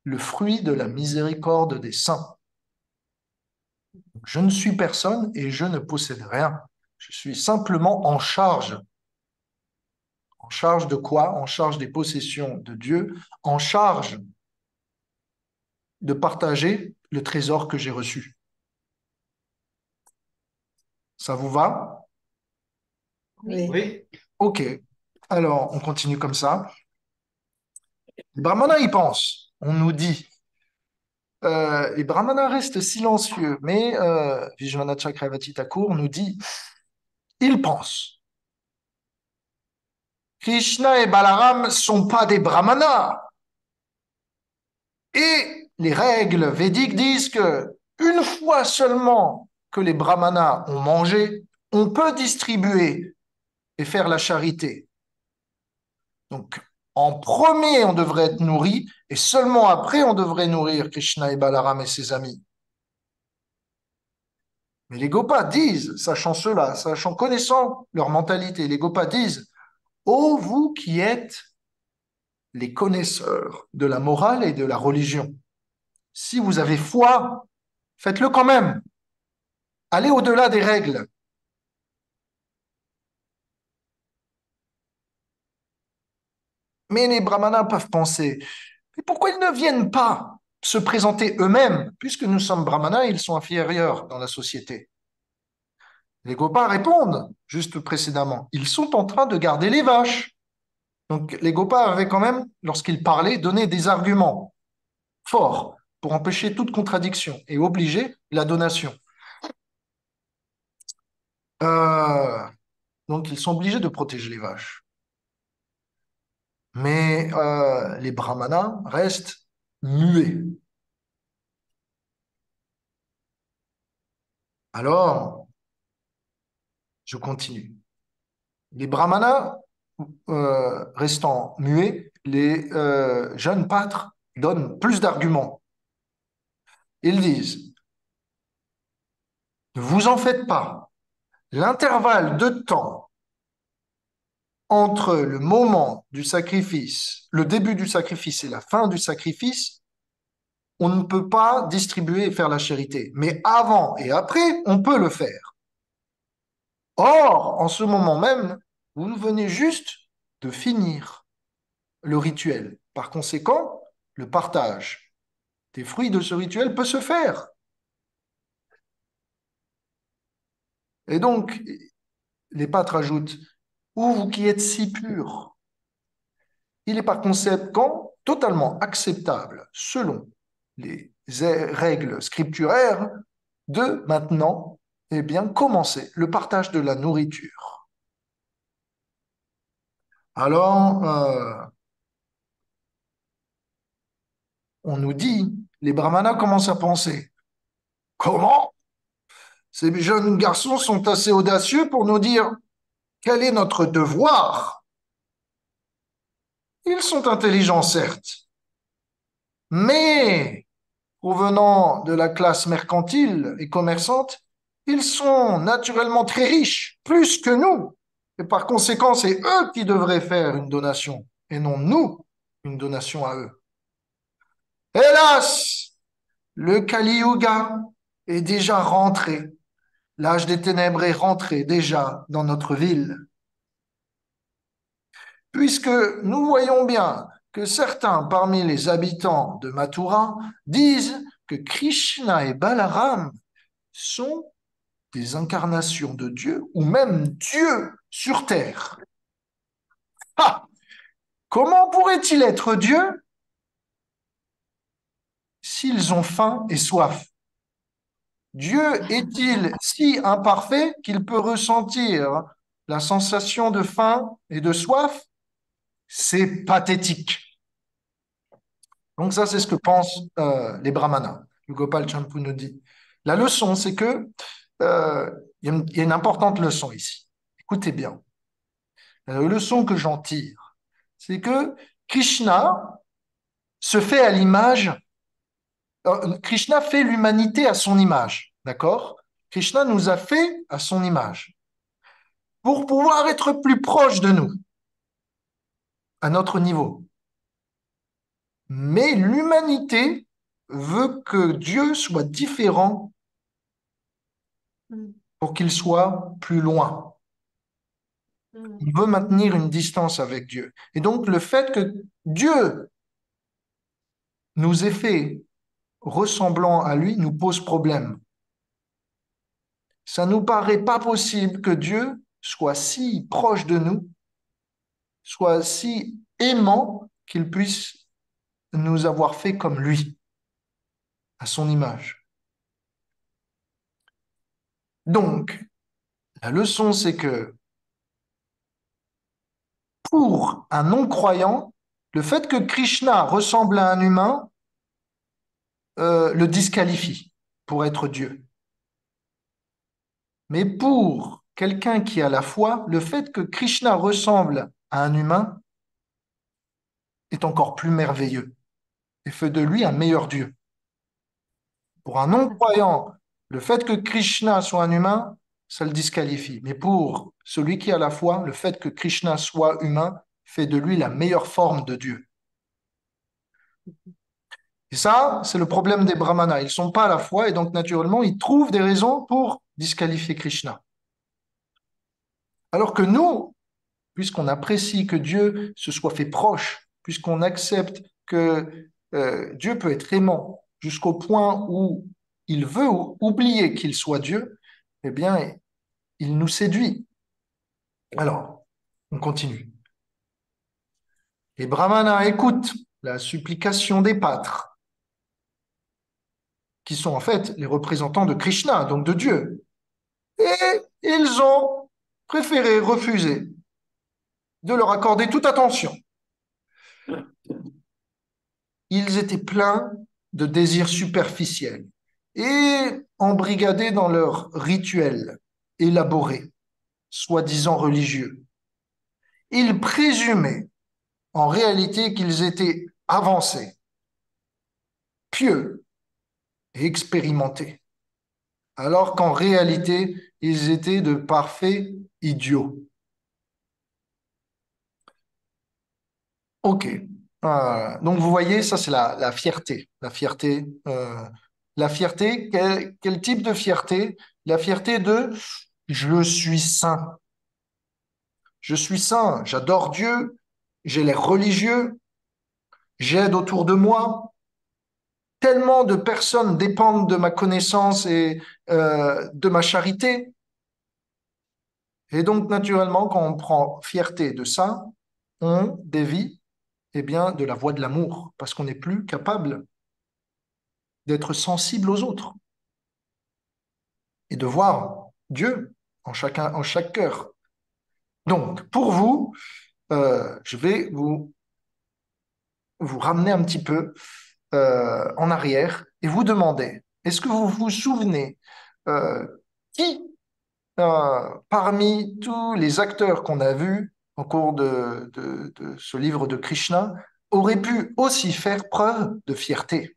le fruit de la miséricorde des saints. Je ne suis personne et je ne possède rien. Je suis simplement en charge. En charge de quoi? En charge des possessions de Dieu, en charge de partager le trésor que j'ai reçu. Ça vous va? Oui. Ok. Alors, on continue comme ça. Les brahmanas y pensent. On nous dit. Les brahmanas restent silencieux, mais Vijnana Chakravarti Thakur nous dit, ils pensent. Krishna et Balaram ne sont pas des brahmanas. Et les règles védiques disent que une fois seulement que les brahmanas ont mangé, on peut distribuer et faire la charité. Donc, en premier, on devrait être nourri, et seulement après, on devrait nourrir Krishna et Balaram et ses amis. Mais les Gopas disent, sachant cela, connaissant leur mentalité, les Gopas disent, ô vous qui êtes les connaisseurs de la morale et de la religion, si vous avez foi, faites-le quand même. Allez au-delà des règles. Mais les brahmanas peuvent penser, mais pourquoi ils ne viennent pas se présenter eux-mêmes? Puisque nous sommes brahmanas, ils sont inférieurs dans la société. Les Gopas répondent, juste précédemment, ils sont en train de garder les vaches. Donc les Gopas avaient quand même, lorsqu'ils parlaient, donné des arguments forts pour empêcher toute contradiction et obliger la donation. Euh, donc ils sont obligés de protéger les vaches. Mais les brahmanas restent muets. Alors, je continue. Les brahmanas restant muets, les jeunes pâtres donnent plus d'arguments. Ils disent, ne vous en faites pas, l'intervalle de temps entre le moment du sacrifice, le début du sacrifice et la fin du sacrifice, on ne peut pas distribuer et faire la charité. Mais avant et après, on peut le faire. Or, en ce moment même, vous venez juste de finir le rituel. Par conséquent, le partage des fruits de ce rituel peut se faire. Et donc, les pâtres ajoutent, ou vous qui êtes si purs, il est par conséquent totalement acceptable, selon les règles scripturaires, de maintenant, eh bien, commencer le partage de la nourriture. Alors, on nous dit, les brahmanas commencent à penser, comment? Ces jeunes garçons sont assez audacieux pour nous dire quel est notre devoir. Ils sont intelligents, certes, mais provenant de la classe mercantile et commerçante, ils sont naturellement très riches, plus que nous. Et par conséquent, c'est eux qui devraient faire une donation, et non nous une donation à eux. Hélas, le Kali Yuga est déjà rentré. L'âge des ténèbres est rentré déjà dans notre ville. Puisque nous voyons bien que certains parmi les habitants de Mathura disent que Krishna et Balaram sont des incarnations de Dieu ou même Dieu sur terre. Ah, comment pourrait-il être Dieu s'ils ont faim et soif? Dieu est-il si imparfait qu'il peut ressentir la sensation de faim et de soif? C'est pathétique. Donc ça, c'est ce que pensent les brahmanas. Le Gopal Champu nous dit. La leçon, c'est que il y a une importante leçon ici. Écoutez bien. La leçon que j'en tire, c'est que Krishna se fait à l'image, Krishna fait l'humanité à son image, d'accord? Krishna nous a fait à son image pour pouvoir être plus proche de nous, à notre niveau. Mais l'humanité veut que Dieu soit différent pour qu'il soit plus loin. On veut maintenir une distance avec Dieu. Et donc, le fait que Dieu nous ait fait ressemblant à lui nous pose problème. Ça nous paraît pas possible que Dieu soit si proche de nous, soit si aimant qu'il puisse nous avoir fait comme lui, à son image. Donc, la leçon, c'est que pour un non-croyant, le fait que Krishna ressemble à un humain le disqualifie pour être Dieu. Mais pour quelqu'un qui a la foi, le fait que Krishna ressemble à un humain est encore plus merveilleux et fait de lui un meilleur Dieu. Pour un non-croyant, le fait que Krishna soit un humain, ça le disqualifie. Mais pour celui qui a la foi, le fait que Krishna soit humain fait de lui la meilleure forme de Dieu. Et ça, c'est le problème des brahmanas. Ils ne sont pas à la foi et donc naturellement, ils trouvent des raisons pour disqualifier Krishna. Alors que nous, puisqu'on apprécie que Dieu se soit fait proche, puisqu'on accepte que Dieu peut être aimant jusqu'au point où il veut oublier qu'il soit Dieu, eh bien, il nous séduit. Alors, on continue. Et Brahmana écoute la supplication des pâtres, qui sont en fait les représentants de Krishna, donc de Dieu. Et ils ont préféré refuser de leur accorder toute attention. Ils étaient pleins de désirs superficiels et embrigadés dans leurs rituels élaborés, soi-disant religieux. Ils présumaient en réalité qu'ils étaient avancés, pieux et expérimentés, alors qu'en réalité, ils étaient de parfaits idiots. Ok. Donc vous voyez, ça c'est la fierté. La fierté, quel type de fierté? La fierté de je suis saint. Je suis saint, j'adore Dieu, j'ai l'air religieux, j'aide autour de moi. Tellement de personnes dépendent de ma connaissance et de ma charité. Et donc, naturellement, quand on prend fierté de ça, on dévie eh bien, de la voie de l'amour, parce qu'on n'est plus capable d'être sensible aux autres et de voir Dieu en chaque cœur. Donc, pour vous, je vais vous ramener un petit peu en arrière et vous demander, est-ce que vous vous souvenez euh, qui, parmi tous les acteurs qu'on a vus au cours de ce livre de Krishna, aurait pu aussi faire preuve de fierté?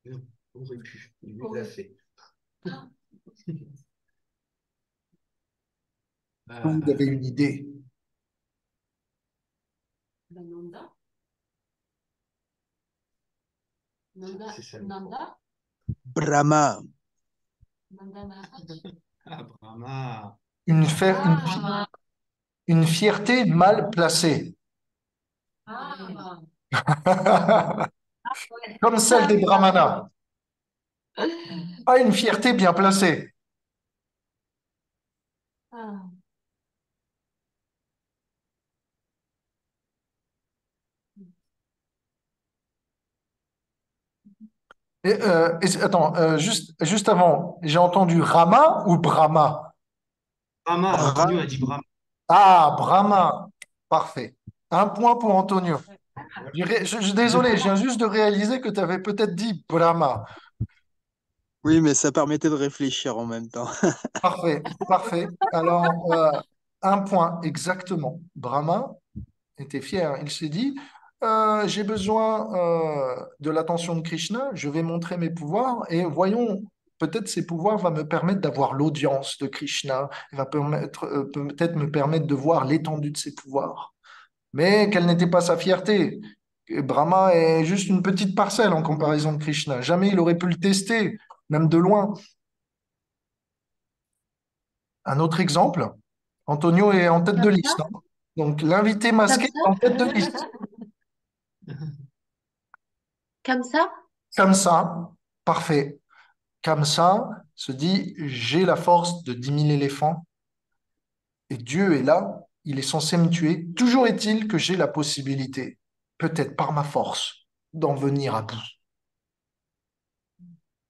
Non, aurait pu. Lui, il l'a fait. Vous avez Euh, une idée? Nanda. Nanda. c'est ça. Nanda. Brahma. Nanda Maharaj. Ah, Brahma. Une, fer- une, fi- Ah, une fierté mal placée, ah, ouais. comme celle des brahmanas. Pas une fierté bien placée. Ah. Attends, juste avant, j'ai entendu Rama ou Brahma? Brahma, Antonio a dit Brahma. Ah, Brahma. Parfait. Un point pour Antonio. Voilà. Désolé, je viens juste de réaliser que tu avais peut-être dit Brahma. Oui, mais ça permettait de réfléchir en même temps. Parfait, parfait. Alors, un point exactement. Brahma était fier. Il s'est dit, j'ai besoin de l'attention de Krishna, je vais montrer mes pouvoirs et voyons, peut-être ces pouvoirs vont me permettre d'avoir l'audience de Krishna, il va peut-être me permettre de voir l'étendue de ses pouvoirs. Mais quelle n'était pas sa fierté? Que Brahma est juste une petite parcelle en comparaison de Krishna. Jamais il aurait pu le tester, même de loin. Un autre exemple, Antonio est en tête de Comme liste, ça? hein. Donc l'invité Comme masqué ça? est en tête de liste. Comme ça? Comme ça, parfait. Comme ça, se dit, j'ai la force de 10 000 éléphants et Dieu est là, il est censé me tuer. Toujours est-il que j'ai la possibilité, peut-être par ma force, d'en venir à bout.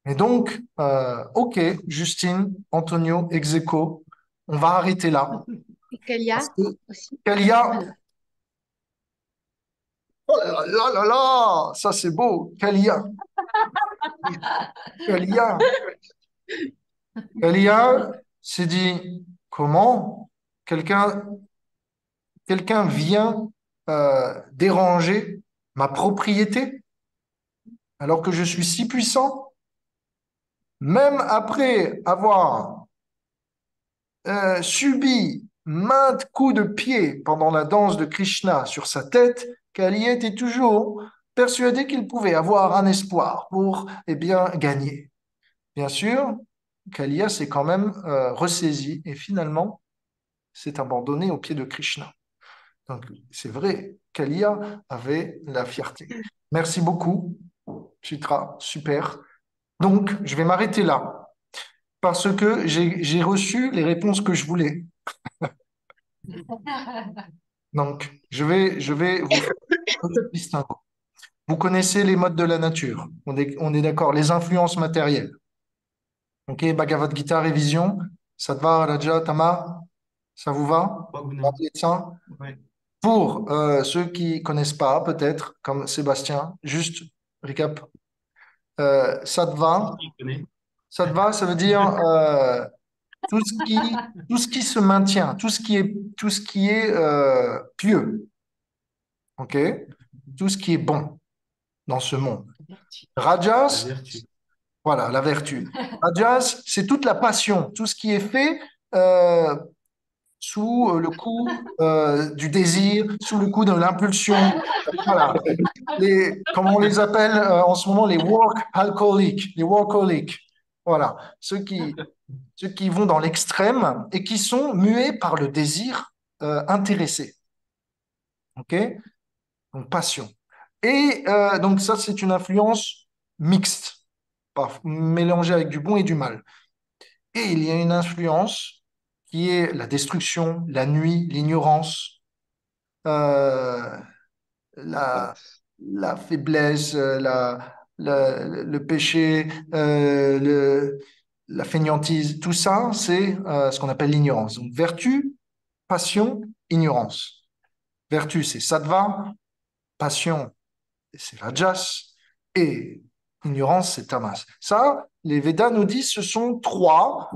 Et donc, ok, Justine, Antonio, ex aequo, on va arrêter là. Et Kalia Parce que aussi. Kalia, Voilà. oh là là là là, ça c'est beau, Kalia, Kalia, Kalia s'est dit, comment quelqu'un quelqu'un vient déranger ma propriété alors que je suis si puissant, même après avoir subi maintes coups de pied pendant la danse de Krishna sur sa tête, Kali était toujours persuadé qu'il pouvait avoir un espoir pour eh bien, gagner. Bien sûr, Kalia s'est quand même ressaisi et finalement s'est abandonné aux pieds de Krishna. Donc, c'est vrai, Kalia avait la fierté. Merci beaucoup, Chitra, super. Donc, je vais m'arrêter là parce que j'ai reçu les réponses que je voulais. Donc, je vais vous faire un petit distinguo. Vous connaissez les modes de la nature. On est d'accord. Les influences matérielles. Ok, Bhagavad Gita, révision. Ça te va, Raja, Tama? Ça vous va? Wagner. Parlez de ça. Ouais. Pour ceux qui connaissent pas, peut-être, comme Sébastien, juste récap. Ça te Si, va? si, je connais. Ça te va? Ça veut dire tout ce qui se maintient, tout ce qui est pieux, ok? Tout ce qui est bon dans ce monde. La Rajas, vertu. voilà, la vertu. Rajas, c'est toute la passion, tout ce qui est fait euh, sous le coup du désir, sous le coup de l'impulsion. Voilà. Comment on les appelle en ce moment, les workaholics, les workaholics. Voilà, ceux qui vont dans l'extrême et qui sont muets par le désir intéressé. OK? Donc, passion. Et donc, ça, c'est une influence mixte, mélangée avec du bon et du mal. Et il y a une influence qui est la destruction, la nuit, l'ignorance, euh, la, la faiblesse, le péché, la fainéantise. Tout ça, c'est ce qu'on appelle l'ignorance. Donc, vertu, passion, ignorance. Vertu, c'est sattva, passion, c'est rajas, et ignorance, c'est tamas. Ça, les Védas nous disent, ce sont trois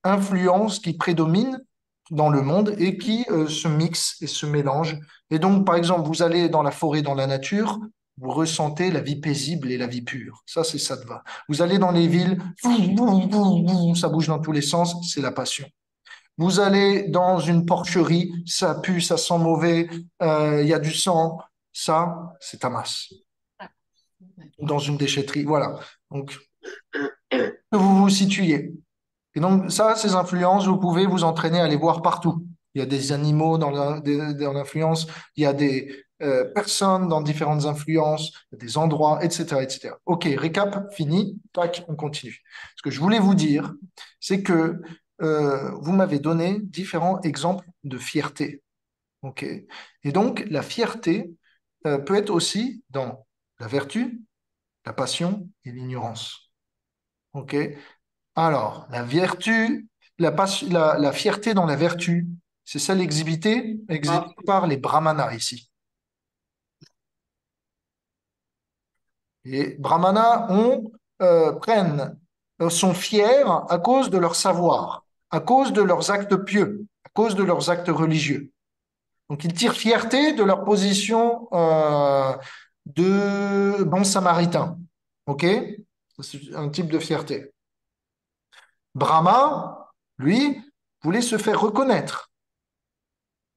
influences qui prédominent dans le monde et qui se mixent et se mélangent. Et donc, par exemple, vous allez dans la forêt, dans la nature, vous ressentez la vie paisible et la vie pure. Ça, c'est sattva. Vous allez dans les villes, ça bouge dans tous les sens, c'est la passion. Vous allez dans une porcherie, ça pue, ça sent mauvais, il y a du sang, ça, c'est tamas. Dans une déchetterie, voilà. Donc, que vous vous situez. Et donc, ça, ces influences, vous pouvez vous entraîner à les voir partout. Il y a des animaux dans l'influence, il y a des personnes dans différentes influences, il y a des endroits, etc., etc. OK, récap, fini. Tac, on continue. Ce que je voulais vous dire, c'est que vous m'avez donné différents exemples de fierté. OK. Et donc, la fierté peut être aussi dans la vertu, la passion et l'ignorance. OK. Alors, la vertu, la fierté dans la vertu, c'est celle exhibitée par les brahmanas ici. Les brahmanas sont fiers à cause de leur savoir, à cause de leurs actes pieux, à cause de leurs actes religieux. Donc, ils tirent fierté de leur position de bon samaritain. OK? C'est un type de fierté. Brahma, lui, voulait se faire reconnaître,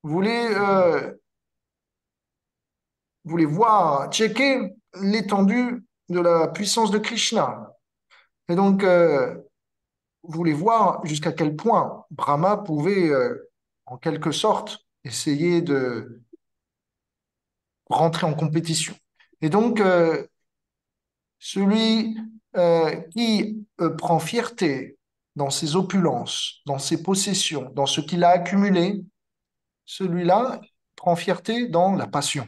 voulait, euh, voulait voir, checker l'étendue de la puissance de Krishna. Et donc, voulait voir jusqu'à quel point Brahma pouvait, en quelque sorte, essayer de rentrer en compétition. Et donc, celui qui prend fierté dans ses opulences, dans ses possessions, dans ce qu'il a accumulé, celui-là prend fierté dans la passion.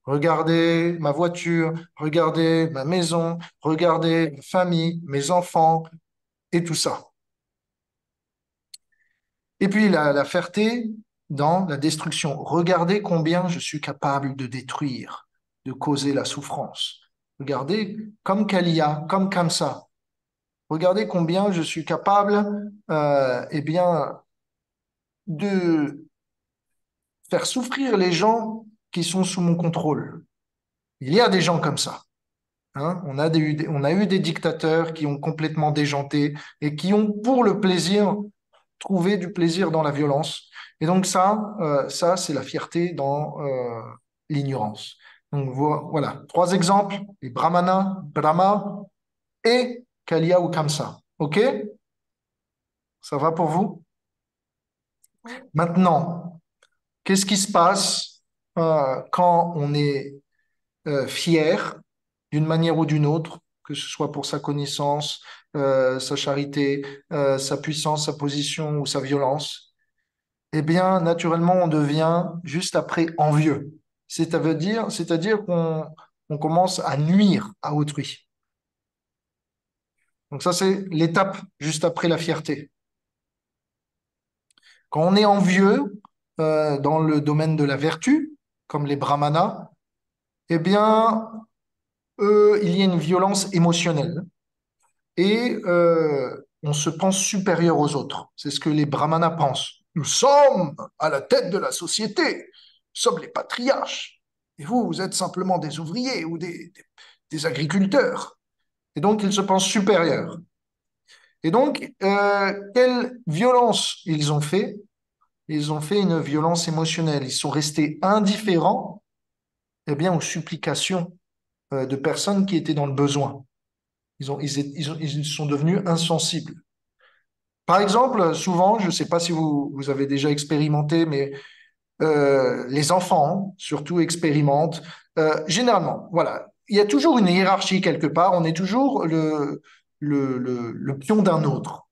Regardez ma voiture, regardez ma maison, regardez ma famille, mes enfants et tout ça. Et puis la fierté dans la destruction. Regardez combien je suis capable de détruire, de causer la souffrance. Regardez comme Kalia, comme Kamsa. Regardez combien je suis capable eh bien, de faire souffrir les gens qui sont sous mon contrôle. Il y a des gens comme ça. Hein. On a eu des dictateurs qui ont complètement déjanté et qui ont, pour le plaisir, trouvé du plaisir dans la violence. Et donc ça c'est la fierté dans l'ignorance. Donc voilà, trois exemples, les Brahmanas, Brahma et Kalia ou Kamsa. OK? Ça va pour vous? Oui. Maintenant, qu'est-ce qui se passe quand on est fier d'une manière ou d'une autre, que ce soit pour sa connaissance, sa charité, sa puissance, sa position ou sa violence? eh bien, naturellement, on devient juste après envieux. C'est-à-dire qu'on commence à nuire à autrui. Donc ça, c'est l'étape juste après la fierté. Quand on est envieux dans le domaine de la vertu, comme les brahmanas, eh bien, il y a une violence émotionnelle et on se pense supérieur aux autres. C'est ce que les brahmanas pensent. Nous sommes à la tête de la société, nous sommes les patriarches. Et vous, vous êtes simplement des ouvriers ou des agriculteurs. Et donc, ils se pensent supérieurs. Et donc, quelle violence ils ont fait? Ils ont fait une violence émotionnelle. Ils sont restés indifférents, eh bien, aux supplications de personnes qui étaient dans le besoin. Ils sont devenus insensibles. Par exemple, souvent, je ne sais pas si vous avez déjà expérimenté, mais les enfants, surtout, expérimentent. Généralement, voilà, il y a toujours une hiérarchie quelque part. On est toujours le pion d'un autre.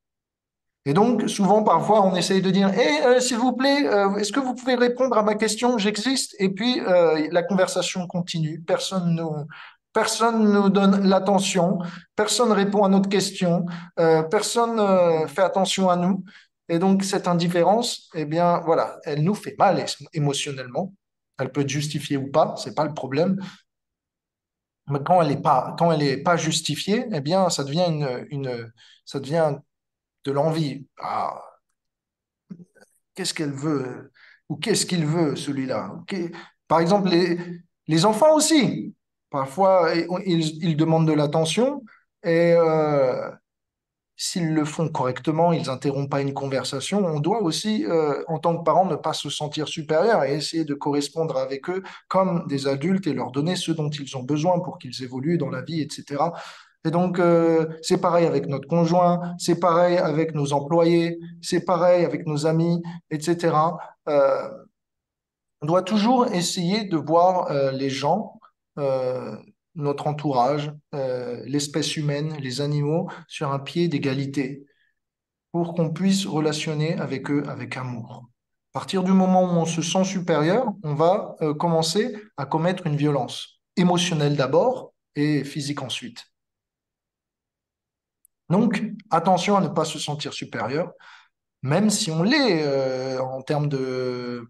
Et donc, souvent, parfois, on essaye de dire, s'il vous plaît, est-ce que vous pouvez répondre à ma question? J'existe. Et puis, la conversation continue. Personne nous donne l'attention. Personne répond à notre question. Personne fait attention à nous. Et donc, cette indifférence, eh bien, voilà, elle nous fait mal émotionnellement. Elle peut être justifiée ou pas, c'est pas le problème. Mais quand elle est pas justifiée, eh bien, ça devient ça devient de l'envie. Ah, qu'est-ce qu'elle veut ou qu'est-ce qu'il veut, celui-là. Par exemple, les enfants aussi. Parfois, ils demandent de l'attention et s'ils le font correctement, ils n'interrompent pas une conversation. On doit aussi, en tant que parents, ne pas se sentir supérieur et essayer de correspondre avec eux comme des adultes et leur donner ce dont ils ont besoin pour qu'ils évoluent dans la vie, etc. Et donc, c'est pareil avec notre conjoint, c'est pareil avec nos employés, c'est pareil avec nos amis, etc. Euh, on doit toujours essayer de voir les gens, euh, notre entourage, l'espèce humaine, les animaux, sur un pied d'égalité pour qu'on puisse relationner avec eux avec amour. À partir du moment où on se sent supérieur, on va commencer à commettre une violence émotionnelle d'abord et physique ensuite. Donc, attention à ne pas se sentir supérieur, même si on l'est en termes de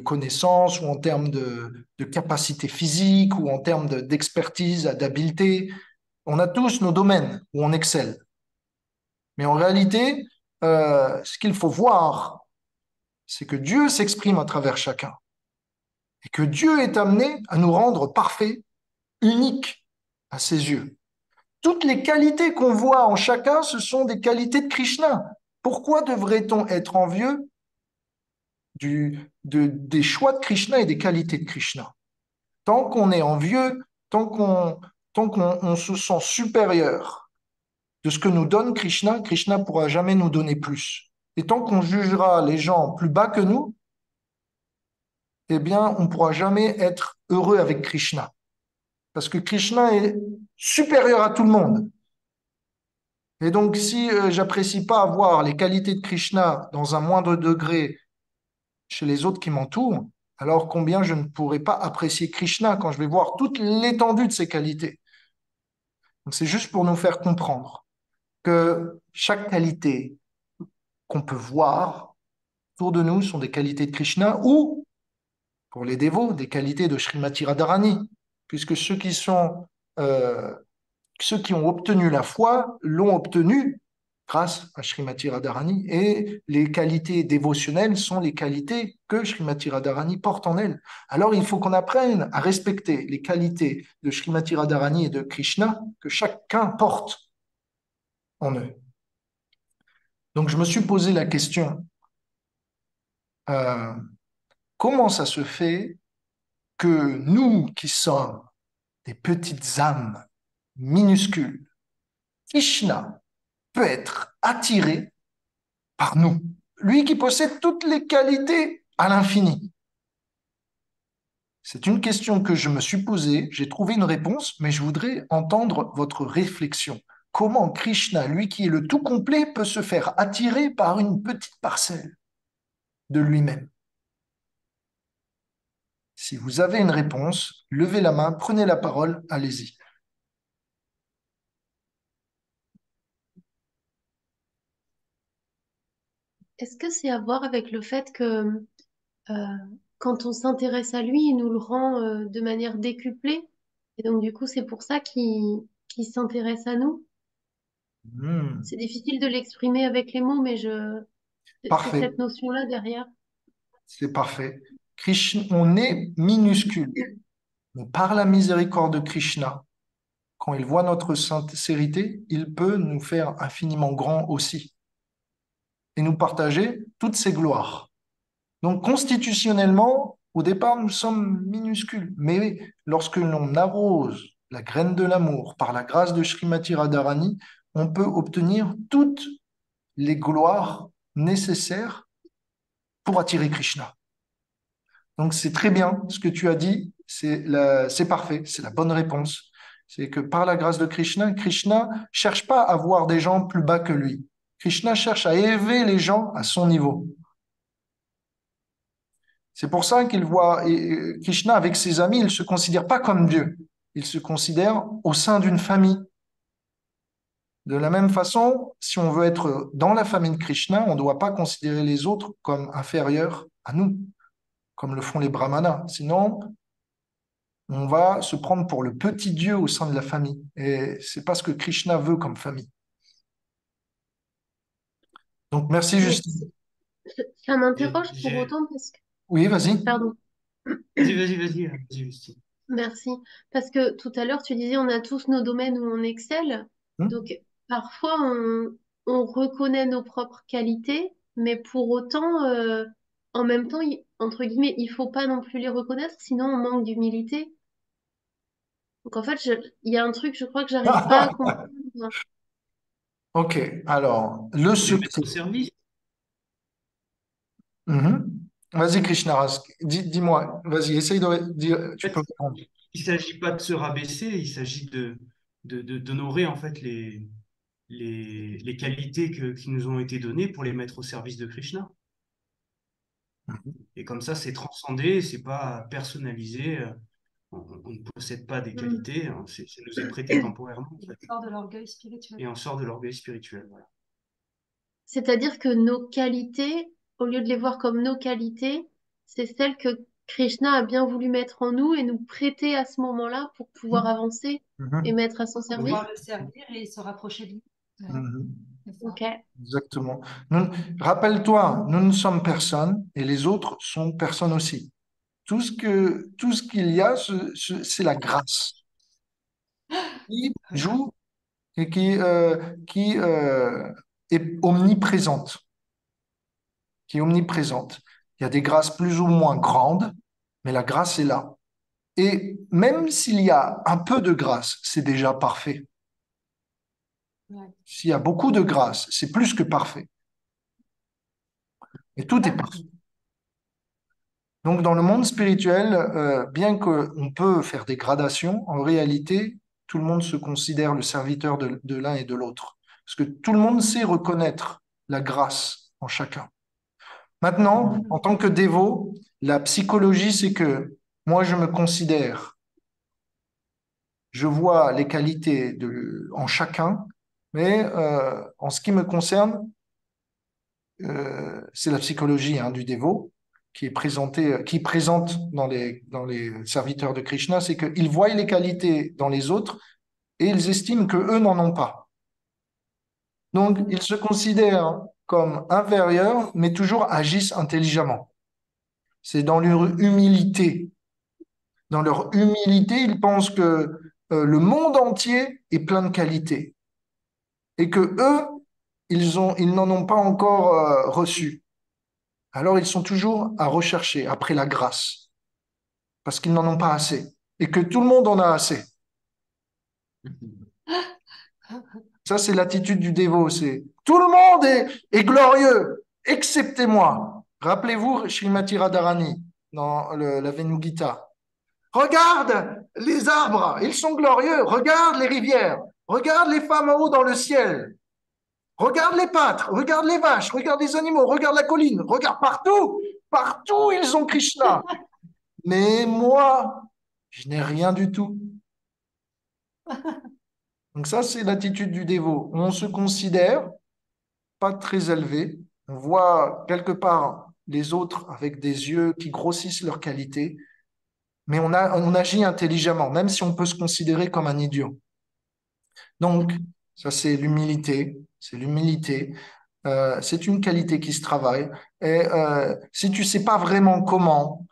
connaissances ou en termes de capacité physique ou en termes d'expertise, d'habileté. On a tous nos domaines où on excelle. Mais en réalité, ce qu'il faut voir, c'est que Dieu s'exprime à travers chacun et que Dieu est amené à nous rendre parfaits, uniques à ses yeux. Toutes les qualités qu'on voit en chacun, ce sont des qualités de Krishna. Pourquoi devrait-on être envieux des choix de Krishna et des qualités de Krishna? Tant qu'on est envieux, tant qu'on se sent supérieur de ce que nous donne Krishna, Krishna ne pourra jamais nous donner plus. Et tant qu'on jugera les gens plus bas que nous, eh bien, on ne pourra jamais être heureux avec Krishna. Parce que Krishna est supérieur à tout le monde. Et donc, si j'apprécie pas avoir les qualités de Krishna dans un moindre degré chez les autres qui m'entourent, alors combien je ne pourrai pas apprécier Krishna quand je vais voir toute l'étendue de ses qualités. Donc, c'est juste pour nous faire comprendre que chaque qualité qu'on peut voir autour de nous sont des qualités de Krishna ou, pour les dévots, des qualités de Srimati Radharani, puisque euh, ceux qui ont obtenu la foi l'ont obtenue grâce à Srimati Radharani et les qualités dévotionnelles sont les qualités que Srimati Radharani porte en elle. Alors il faut qu'on apprenne à respecter les qualités de Srimati Radharani et de Krishna que chacun porte en eux. Donc je me suis posé la question, euh, comment ça se fait que nous qui sommes des petites âmes minuscules, Krishna peut être attiré par nous, lui qui possède toutes les qualités à l'infini? C'est une question que je me suis posée, j'ai trouvé une réponse, mais je voudrais entendre votre réflexion. Comment Krishna, lui qui est le tout complet, peut se faire attirer par une petite parcelle? de lui-même. Si vous avez une réponse, levez la main, prenez la parole, allez-y. Est-ce que c'est à voir avec le fait que euh, quand on s'intéresse à lui, il nous le rend de manière décuplée? Et donc, du coup, c'est pour ça qu'il s'intéresse à nous. Hmm, C'est difficile de l'exprimer avec les mots, mais c'est parfait, cette notion-là derrière. c'est parfait. On est minuscule, mais par la miséricorde de Krishna, quand il voit notre sincérité, il peut nous faire infiniment grand aussi et nous partager toutes ses gloires. Donc, constitutionnellement, au départ, nous sommes minuscules. Mais lorsque l'on arrose la graine de l'amour par la grâce de Srimati Radharani, on peut obtenir toutes les gloires nécessaires pour attirer Krishna. Donc, c'est très bien ce que tu as dit. C'est parfait. C'est la bonne réponse. C'est que par la grâce de Krishna, Krishna cherche pas à voir des gens plus bas que lui. Krishna cherche à élever les gens à son niveau. C'est pour ça qu'il voit Krishna avec ses amis, il ne se considère pas comme Dieu. Il se considère au sein d'une famille. De la même façon, si on veut être dans la famille de Krishna, on ne doit pas considérer les autres comme inférieurs à nous, comme le font les brahmanas. Sinon, on va se prendre pour le petit Dieu au sein de la famille. Et c'est pas ce que Krishna veut comme famille. Donc, merci Mais Justine. ça J'ai, m'interroge pour j'ai- autant parce que... Oui, vas-y. Pardon. vas-y, Justine. Merci. Parce que tout à l'heure, tu disais, on a tous nos domaines où on excelle. Hmm. Donc, parfois, on reconnaît nos propres qualités, mais pour autant, en même temps, entre guillemets, il faut pas non plus les reconnaître, sinon on manque d'humilité. Donc, en fait, il y a un truc, je crois que j'arrive pas à comprendre. Ok, alors, le Les mettre secret. au service. Mhm. Vas-y, Krishna, dis-moi, vas-y, essaye de dire, En tu peux fait, répondre. il ne s'agit pas de se rabaisser, il s'agit d'honorer en fait les qualités qui nous ont été données pour les mettre au service de Krishna. Et comme ça, c'est transcendé, c'est pas personnalisé. On ne possède pas des Hmm. qualités, hein, ça nous est prêté temporairement en fait. Hors de l'orgueil spirituel. Et on sort de l'orgueil spirituel. Voilà. C'est-à-dire que nos qualités, au lieu de les voir comme nos qualités, c'est celles que Krishna a bien voulu mettre en nous et nous prêter à ce moment-là pour pouvoir avancer et Mhm. mettre à son Pour service. pouvoir le servir et se rapprocher de lui. Ouais, Mhm. c'est ça. Ok. Exactement. Rappelle-toi, nous ne sommes personne et les autres sont personnes aussi. Tout ce qu'il y a, c'est la grâce qui joue et qui est omniprésente, qui est omniprésente. Il y a des grâces plus ou moins grandes, mais la grâce est là. Et même s'il y a un peu de grâce, c'est déjà parfait. Ouais. S'il y a beaucoup de grâce, c'est plus que parfait. Et tout est parfait. Donc, dans le monde spirituel, bien qu'on peut faire des gradations, en réalité, tout le monde se considère le serviteur de l'un et de l'autre. Parce que tout le monde sait reconnaître la grâce en chacun. Maintenant, en tant que dévot, la psychologie, c'est que moi, je me considère, je vois les qualités en chacun, mais en ce qui me concerne, c'est la psychologie hein, du dévot qui est présentée, qui présente dans les serviteurs de Krishna, c'est qu'ils voient les qualités dans les autres et ils estiment que eux n'en ont pas. Donc, ils se considèrent comme inférieurs, mais toujours agissent intelligemment. C'est dans leur humilité. Dans leur humilité, ils pensent que le monde entier est plein de qualités et que eux, ils n'en ont pas encore reçu. Alors ils sont toujours à rechercher après la grâce, parce qu'ils n'en ont pas assez, et que tout le monde en a assez. Ça, c'est l'attitude du dévot, c'est tout le monde est glorieux, excepté moi. Rappelez-vous Srimati Radharani dans la Venu Gita. Regarde les arbres, ils sont glorieux. Regarde les rivières. Regarde les femmes en haut dans le ciel. Regarde les pâtres, regarde les vaches, regarde les animaux, regarde la colline, regarde partout. Partout, ils ont Krishna. Mais moi, je n'ai rien du tout. Donc ça, c'est l'attitude du dévot. On se considère pas très élevé. On voit quelque part les autres avec des yeux qui grossissent leur qualité, mais on agit intelligemment, même si on peut se considérer comme un idiot. Donc, ça, c'est l'humilité. C'est l'humilité. C'est une qualité qui se travaille. Et si tu sais pas vraiment comment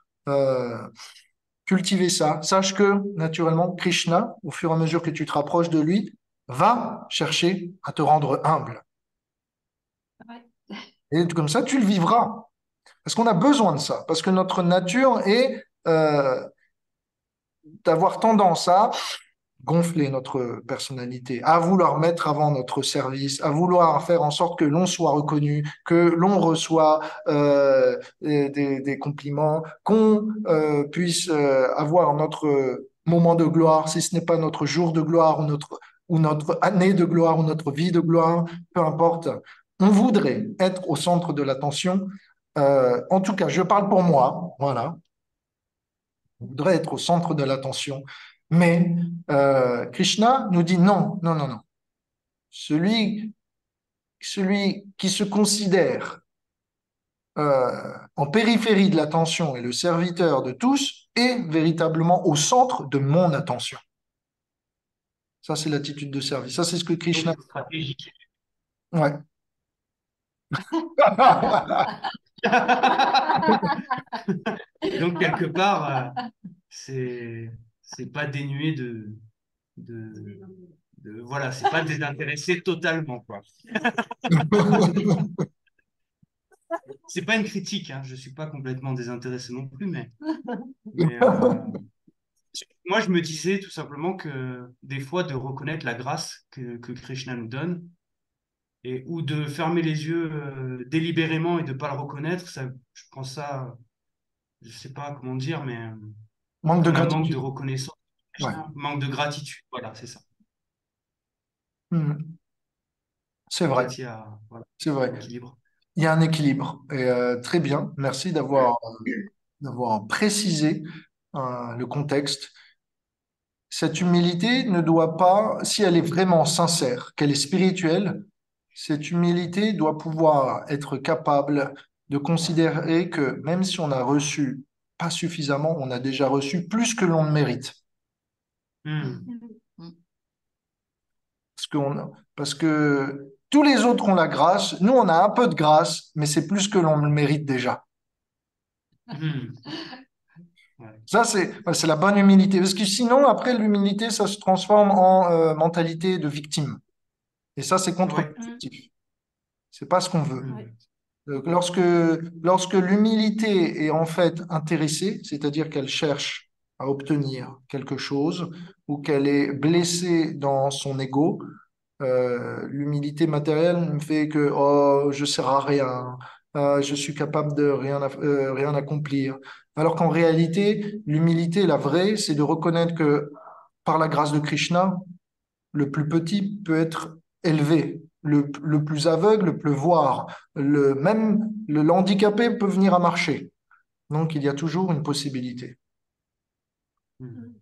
cultiver ça, sache que, naturellement, Krishna, au fur et à mesure que tu te rapproches de lui, va chercher à te rendre humble. Ouais. Et comme ça, tu le vivras. Parce qu'on a besoin de ça. Parce que notre nature est d'avoir tendance à gonfler notre personnalité, à vouloir mettre avant notre service, à vouloir faire en sorte que l'on soit reconnu, que l'on reçoit des compliments, qu'on puisse avoir notre moment de gloire, si ce n'est pas notre jour de gloire ou notre année de gloire ou notre vie de gloire, peu importe. On voudrait être au centre de l'attention. En tout cas, je parle pour moi, voilà. On voudrait être au centre de l'attention. Mais Krishna nous dit non, non, non, non. Celui qui se considère en périphérie de l'attention et le serviteur de tous est véritablement au centre de mon attention. Ça, c'est l'attitude de service. Ça, c'est ce que Donc, Krishna... c'est stratégique. Ouais. Donc, quelque part, c'est pas dénué de, voilà, c'est pas désintéressé totalement, quoi. C'est pas une critique, hein, je suis pas complètement désintéressé non plus, mais moi, je me disais tout simplement que des fois, de reconnaître la grâce que Krishna nous donne, ou de fermer les yeux délibérément et de pas le reconnaître, ça, je pense ça, je sais pas comment dire, mais Manque de comme un manque de gratitude. reconnaissance. Ouais. Manque de gratitude, voilà, c'est ça. Mhm. C'est vrai, Peut-être il y a voilà, c'est vrai. un équilibre. Il y a un équilibre. Et très bien. Merci d'avoir précisé le contexte. Cette humilité ne doit pas, si elle est vraiment sincère, qu'elle est spirituelle, cette humilité doit pouvoir être capable de considérer que même si on a reçu pas suffisamment, on a déjà reçu plus que l'on ne mérite. Hmm. Parce que tous les autres ont la grâce, nous on a un peu de grâce, mais c'est plus que l'on le mérite déjà. Hmm. Ouais. Ça, c'est la bonne humilité. Parce que sinon, après, l'humilité, ça se transforme en mentalité de victime. Et ça, c'est Ouais. contre-productif. C'est pas ce qu'on veut. Hmm. Ouais. Donc, lorsque l'humilité est en fait intéressée, c'est-à-dire qu'elle cherche à obtenir quelque chose ou qu'elle est blessée dans son ego, l'humilité matérielle me fait que oh, je sers à rien, je suis capable de rien accomplir. Alors qu'en réalité, l'humilité, la vraie, c'est de reconnaître que par la grâce de Krishna, le plus petit peut être élevé, le plus aveugle peut voir, même le handicapé peut venir à marcher. Donc, il y a toujours une possibilité. Hmm.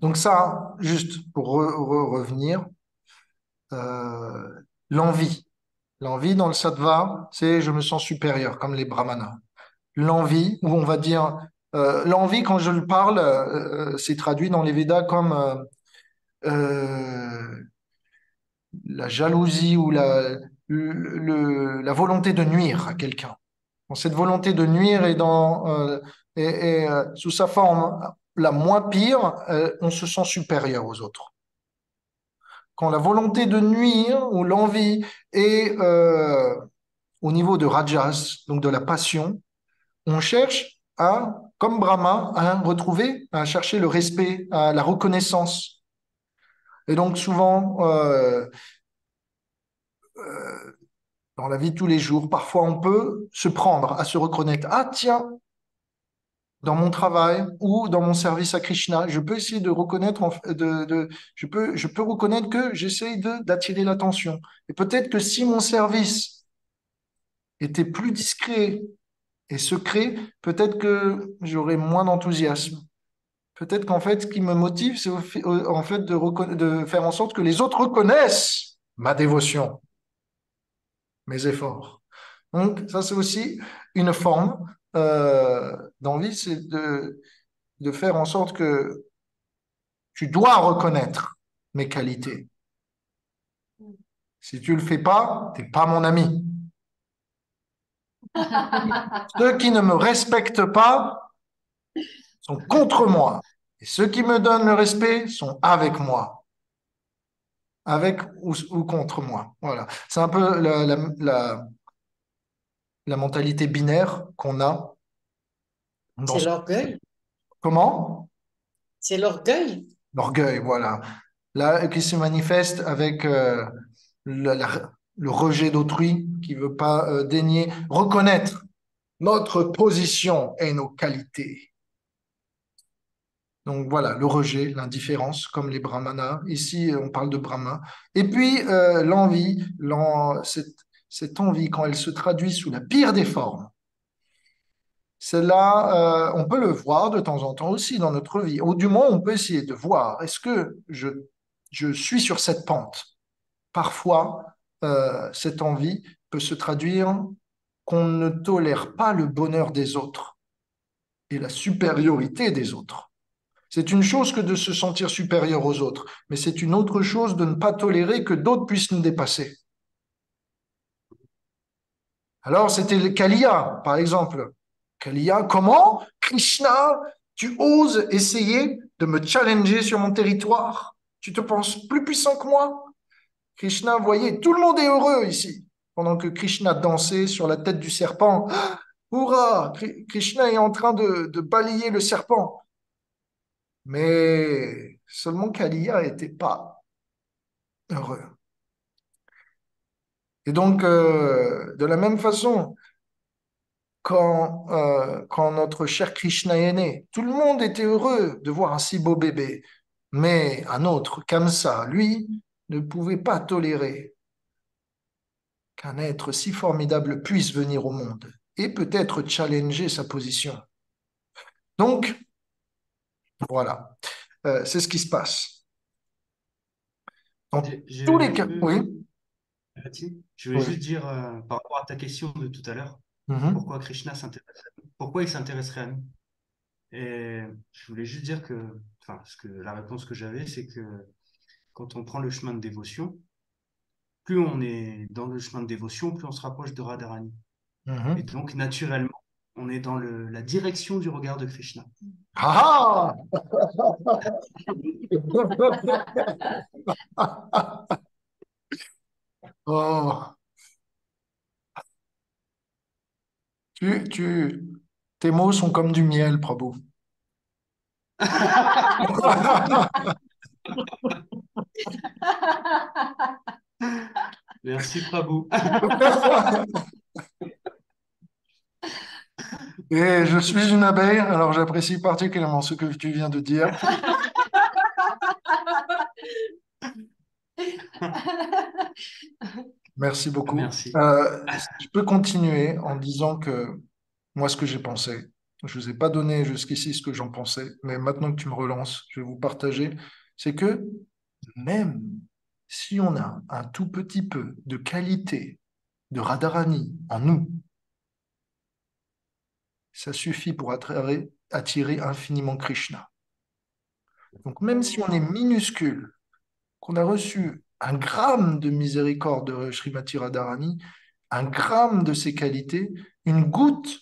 Donc ça, juste pour revenir, euh, l'envie. L'envie dans le sattva, c'est je me sens supérieur, comme les brahmanas. L'envie, ou on va dire, l'envie, quand je le parle, c'est traduit dans les Védas comme euh, la jalousie ou la volonté de nuire à quelqu'un. Bon, cette volonté de nuire est sous sa forme la moins pire, on se sent supérieur aux autres. Quand la volonté de nuire ou l'envie est au niveau de rajas, donc de la passion, on cherche comme Brahma, à retrouver, à chercher le respect, à la reconnaissance. Et donc souvent, dans la vie de tous les jours, parfois on peut se prendre à se reconnaître. Ah tiens, dans mon travail ou dans mon service à Krishna. Je peux essayer de reconnaître, je peux reconnaître que j'essaye d'attirer l'attention. Et peut-être que si mon service était plus discret et secret, peut-être que j'aurais moins d'enthousiasme. Peut-être qu'en fait, ce qui me motive, c'est en fait de faire en sorte que les autres reconnaissent ma dévotion, mes efforts. Donc, ça, c'est aussi une forme d'envie, c'est de faire en sorte que tu dois reconnaître mes qualités. Si tu le fais pas, t'es pas mon ami. Ceux qui ne me respectent pas sont contre moi. Et ceux qui me donnent le respect sont avec moi. Avec ou contre moi. Voilà. C'est un peu la mentalité binaire qu'on a dans C'est ce... l'orgueil. Comment? C'est l'orgueil. L'orgueil, voilà. Là, qui se manifeste avec le rejet d'autrui, qui veut pas daigner reconnaître notre position et nos qualités. Donc voilà, le rejet, l'indifférence, comme les brahmanas. Ici, on parle de brahma. Et puis, l'envie, cette envie, quand elle se traduit sous la pire des formes, celle-là, on peut le voir de temps en temps aussi dans notre vie. Ou du moins, on peut essayer de voir, est-ce que je suis sur cette pente? Parfois, cette envie peut se traduire qu'on ne tolère pas le bonheur des autres et la supériorité des autres. C'est une chose que de se sentir supérieur aux autres, mais c'est une autre chose de ne pas tolérer que d'autres puissent nous dépasser. Alors, c'était le Kaliya, par exemple. Kaliya, comment? Krishna, tu oses essayer de me challenger sur mon territoire? Tu te penses plus puissant que moi? Krishna voyait, tout le monde est heureux ici. Pendant que Krishna dansait sur la tête du serpent. Hurrah! Krishna est en train de balayer le serpent. Mais seulement Kaliya n'était pas heureux. Et donc, de la même façon, quand notre cher Krishna est né, tout le monde était heureux de voir un si beau bébé. Mais un autre, Kamsa, lui, ne pouvait pas tolérer qu'un être si formidable puisse venir au monde et peut-être challenger sa position. Donc, voilà, c'est ce qui se passe. Dans tous les cas, oui, Je voulais oui. juste dire, par rapport à ta question de tout à l'heure, Mhm, pourquoi Krishna s'intéresse à nous, pourquoi il s'intéresserait à nous. Et je voulais juste dire que, enfin, la réponse que j'avais, c'est que quand on prend le chemin de dévotion, plus on est dans le chemin de dévotion, plus on se rapproche de Radharani. Et mhm. donc, naturellement, on est dans la direction du regard de Krishna. Ah oh, tu, tes mots sont comme du miel, Prabhu. Merci, Prabhu. Et je suis une abeille, alors j'apprécie particulièrement ce que tu viens de dire. Merci beaucoup. Merci. Je peux continuer en disant que moi, ce que j'ai pensé, je ne vous ai pas donné jusqu'ici ce que j'en pensais, mais maintenant que tu me relances, je vais vous partager, c'est que même si on a un tout petit peu de qualité de Radharani en nous, ça suffit pour attirer infiniment Krishna. Donc même si on est minuscule, qu'on a reçu un gramme de miséricorde de Srimati Radharani, un gramme de ses qualités, une goutte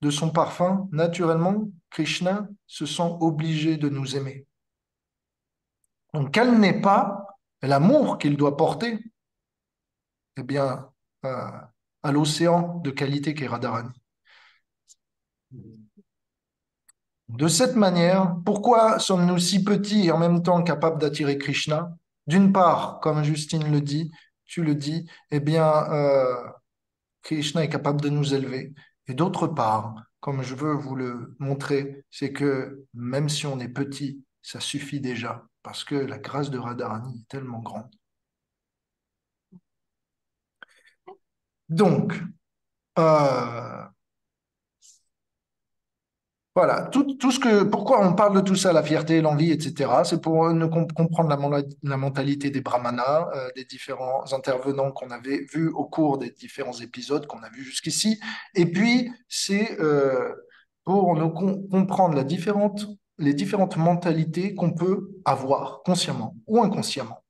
de son parfum, naturellement, Krishna se sent obligé de nous aimer. Donc, quel n'est pas l'amour qu'il doit porter, eh bien, à l'océan de qualité qu'est Radharani. De cette manière, pourquoi sommes-nous si petits et en même temps capables d'attirer Krishna? D'une part, comme Justine le dit, tu le dis, eh bien, Krishna est capable de nous élever. Et d'autre part, comme je veux vous le montrer, c'est que même si on est petit, ça suffit déjà, parce que la grâce de Radharani est tellement grande. Donc, euh, voilà, tout ce que, pourquoi on parle de tout ça, la fierté, l'envie, etc., c'est pour nous comprendre la mentalité des brahmanas, des différents intervenants qu'on avait vus au cours des différents épisodes qu'on a vus jusqu'ici. Et puis, c'est pour nous comprendre les différentes mentalités qu'on peut avoir, consciemment ou inconsciemment.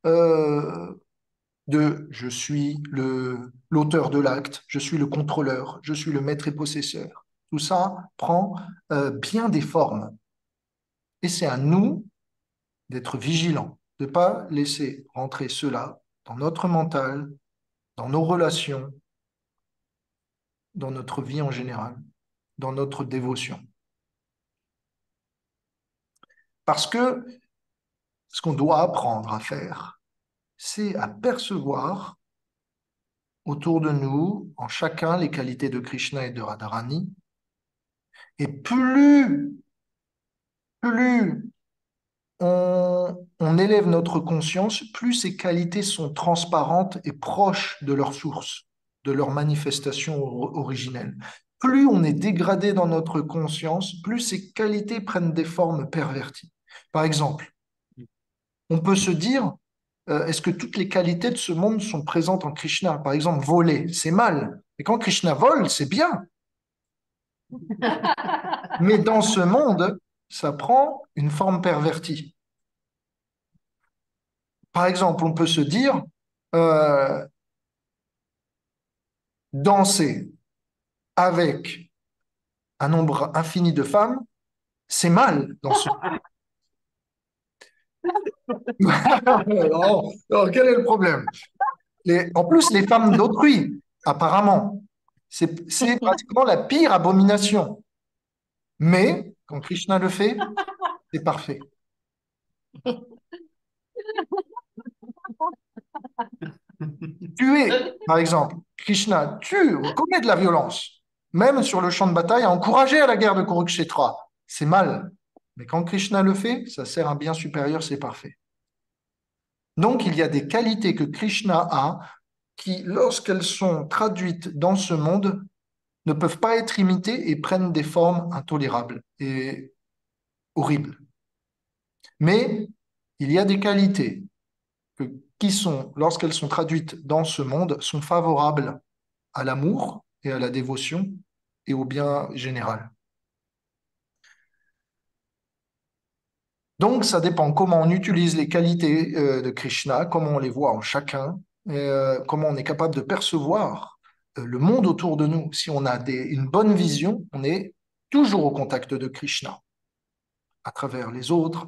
Euh, je suis l'auteur de l'acte, je suis le contrôleur, je suis le maître et possesseur. Tout ça prend bien des formes. Et c'est à nous d'être vigilants, de ne pas laisser rentrer cela dans notre mental, dans nos relations, dans notre vie en général, dans notre dévotion. Parce que ce qu'on doit apprendre à faire, c'est à percevoir autour de nous, en chacun, les qualités de Krishna et de Radharani. Et plus on élève notre conscience, plus ces qualités sont transparentes et proches de leur source, de leur manifestation originelle. Plus on est dégradé dans notre conscience, plus ces qualités prennent des formes perverties. Par exemple, on peut se dire, est-ce que toutes les qualités de ce monde sont présentes en Krishna? Par exemple, voler, c'est mal. Et quand Krishna vole, c'est bien. Mais dans ce monde, ça prend une forme pervertie. Par exemple, on peut se dire, euh, danser avec un nombre infini de femmes, c'est mal dans ce... Non, non, quel est le problème? En plus, les femmes d'autrui, apparemment, c'est pratiquement la pire abomination. Mais quand Krishna le fait, c'est parfait. Tuer, par exemple, Krishna tue, commet de la violence, même sur le champ de bataille, a encouragé à la guerre de Kurukshetra. C'est mal. Mais quand Krishna le fait, ça sert un bien supérieur, c'est parfait. Donc, il y a des qualités que Krishna a qui, lorsqu'elles sont traduites dans ce monde, ne peuvent pas être imitées et prennent des formes intolérables et horribles. Mais il y a des qualités qui sont, lorsqu'elles sont traduites dans ce monde, sont favorables à l'amour et à la dévotion et au bien général. Donc, ça dépend comment on utilise les qualités de Krishna, comment on les voit en chacun, comment on est capable de percevoir le monde autour de nous. Si on a une bonne vision, on est toujours au contact de Krishna, à travers les autres,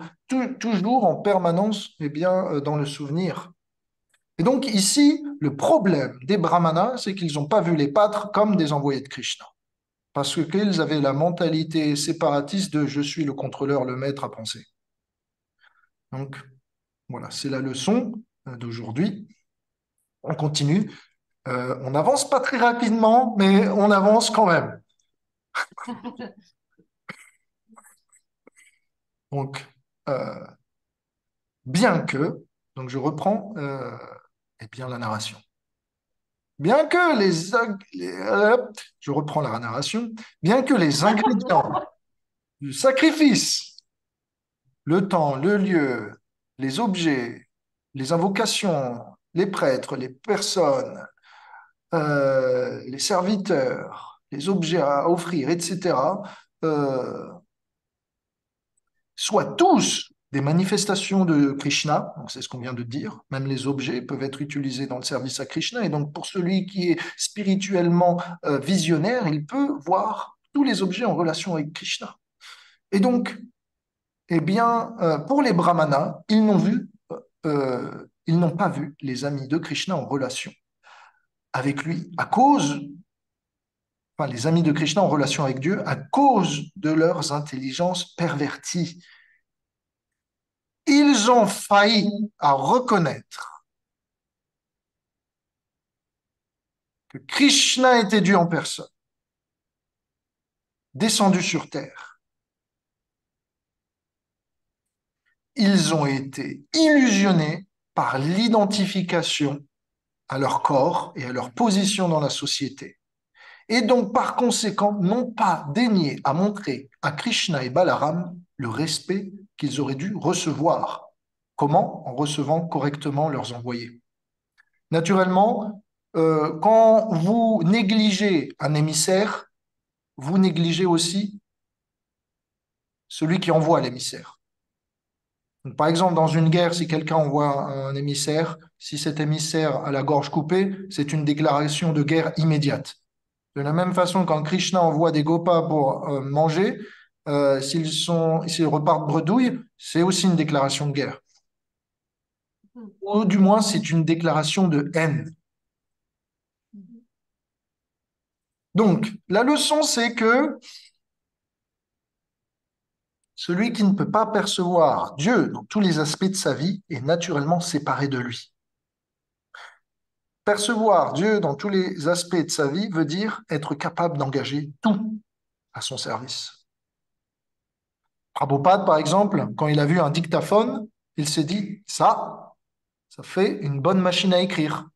toujours en permanence, mais bien dans le souvenir. Et donc ici, le problème des brahmanas, c'est qu'ils n'ont pas vu les pâtres comme des envoyés de Krishna. Parce qu'ils avaient la mentalité séparatiste de je suis le contrôleur, le maître à penser. Donc, voilà, c'est la leçon d'aujourd'hui. On continue. On n'avance pas très rapidement, mais on avance quand même. Donc, euh, bien que, donc je reprends eh bien, la narration. Bien que je reprends la narration, bien que les ingrédients du sacrifice, le temps, le lieu, les objets, les invocations, les prêtres, les personnes, les serviteurs, les objets à offrir, etc., euh, soient tous des manifestations de Krishna, donc c'est ce qu'on vient de dire, même les objets peuvent être utilisés dans le service à Krishna, et donc pour celui qui est spirituellement visionnaire, il peut voir tous les objets en relation avec Krishna. Et donc, eh bien, pour les brahmanas, ils n'ont pas vu les amis de Krishna en relation avec lui à cause, enfin, les amis de Krishna en relation avec Dieu à cause de leurs intelligences perverties. Ils ont failli à reconnaître que Krishna était Dieu en personne descendus sur terre, ils ont été illusionnés par l'identification à leur corps et à leur position dans la société. Et donc, par conséquent, n'ont pas daigné à montrer à Krishna et Balaram le respect qu'ils auraient dû recevoir. Comment? En recevant correctement leurs envoyés. Naturellement, quand vous négligez un émissaire, vous négligez aussi celui qui envoie l'émissaire. Donc, par exemple, dans une guerre, si quelqu'un envoie un émissaire, si cet émissaire a la gorge coupée, c'est une déclaration de guerre immédiate. De la même façon, quand Krishna envoie des gopas pour manger, s'ils repartent bredouilles, c'est aussi une déclaration de guerre. Ou du moins, c'est une déclaration de haine. Donc, la leçon, c'est que celui qui ne peut pas percevoir Dieu dans tous les aspects de sa vie est naturellement séparé de lui. Percevoir Dieu dans tous les aspects de sa vie veut dire être capable d'engager tout à son service. Prabhupada, par exemple, quand il a vu un dictaphone, il s'est dit, ça fait une bonne machine à écrire.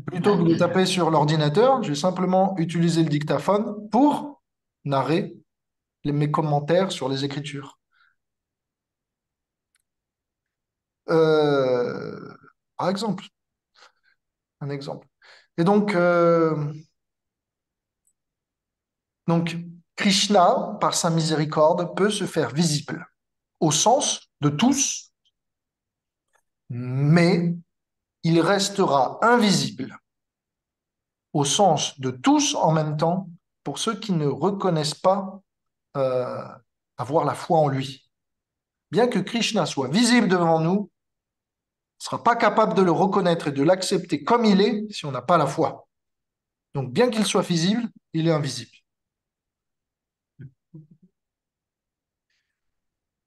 Plutôt que de taper sur l'ordinateur, je vais simplement utiliser le dictaphone pour narrer mes commentaires sur les écritures. Par exemple, un exemple. Et donc, Krishna, par sa miséricorde, peut se faire visible au sens de tous, mais il restera invisible au sens de tous en même temps pour ceux qui ne reconnaissent pas avoir la foi en lui. Bien que Krishna soit visible devant nous, on ne sera pas capable de le reconnaître et de l'accepter comme il est si on n'a pas la foi. Donc, bien qu'il soit visible, il est invisible.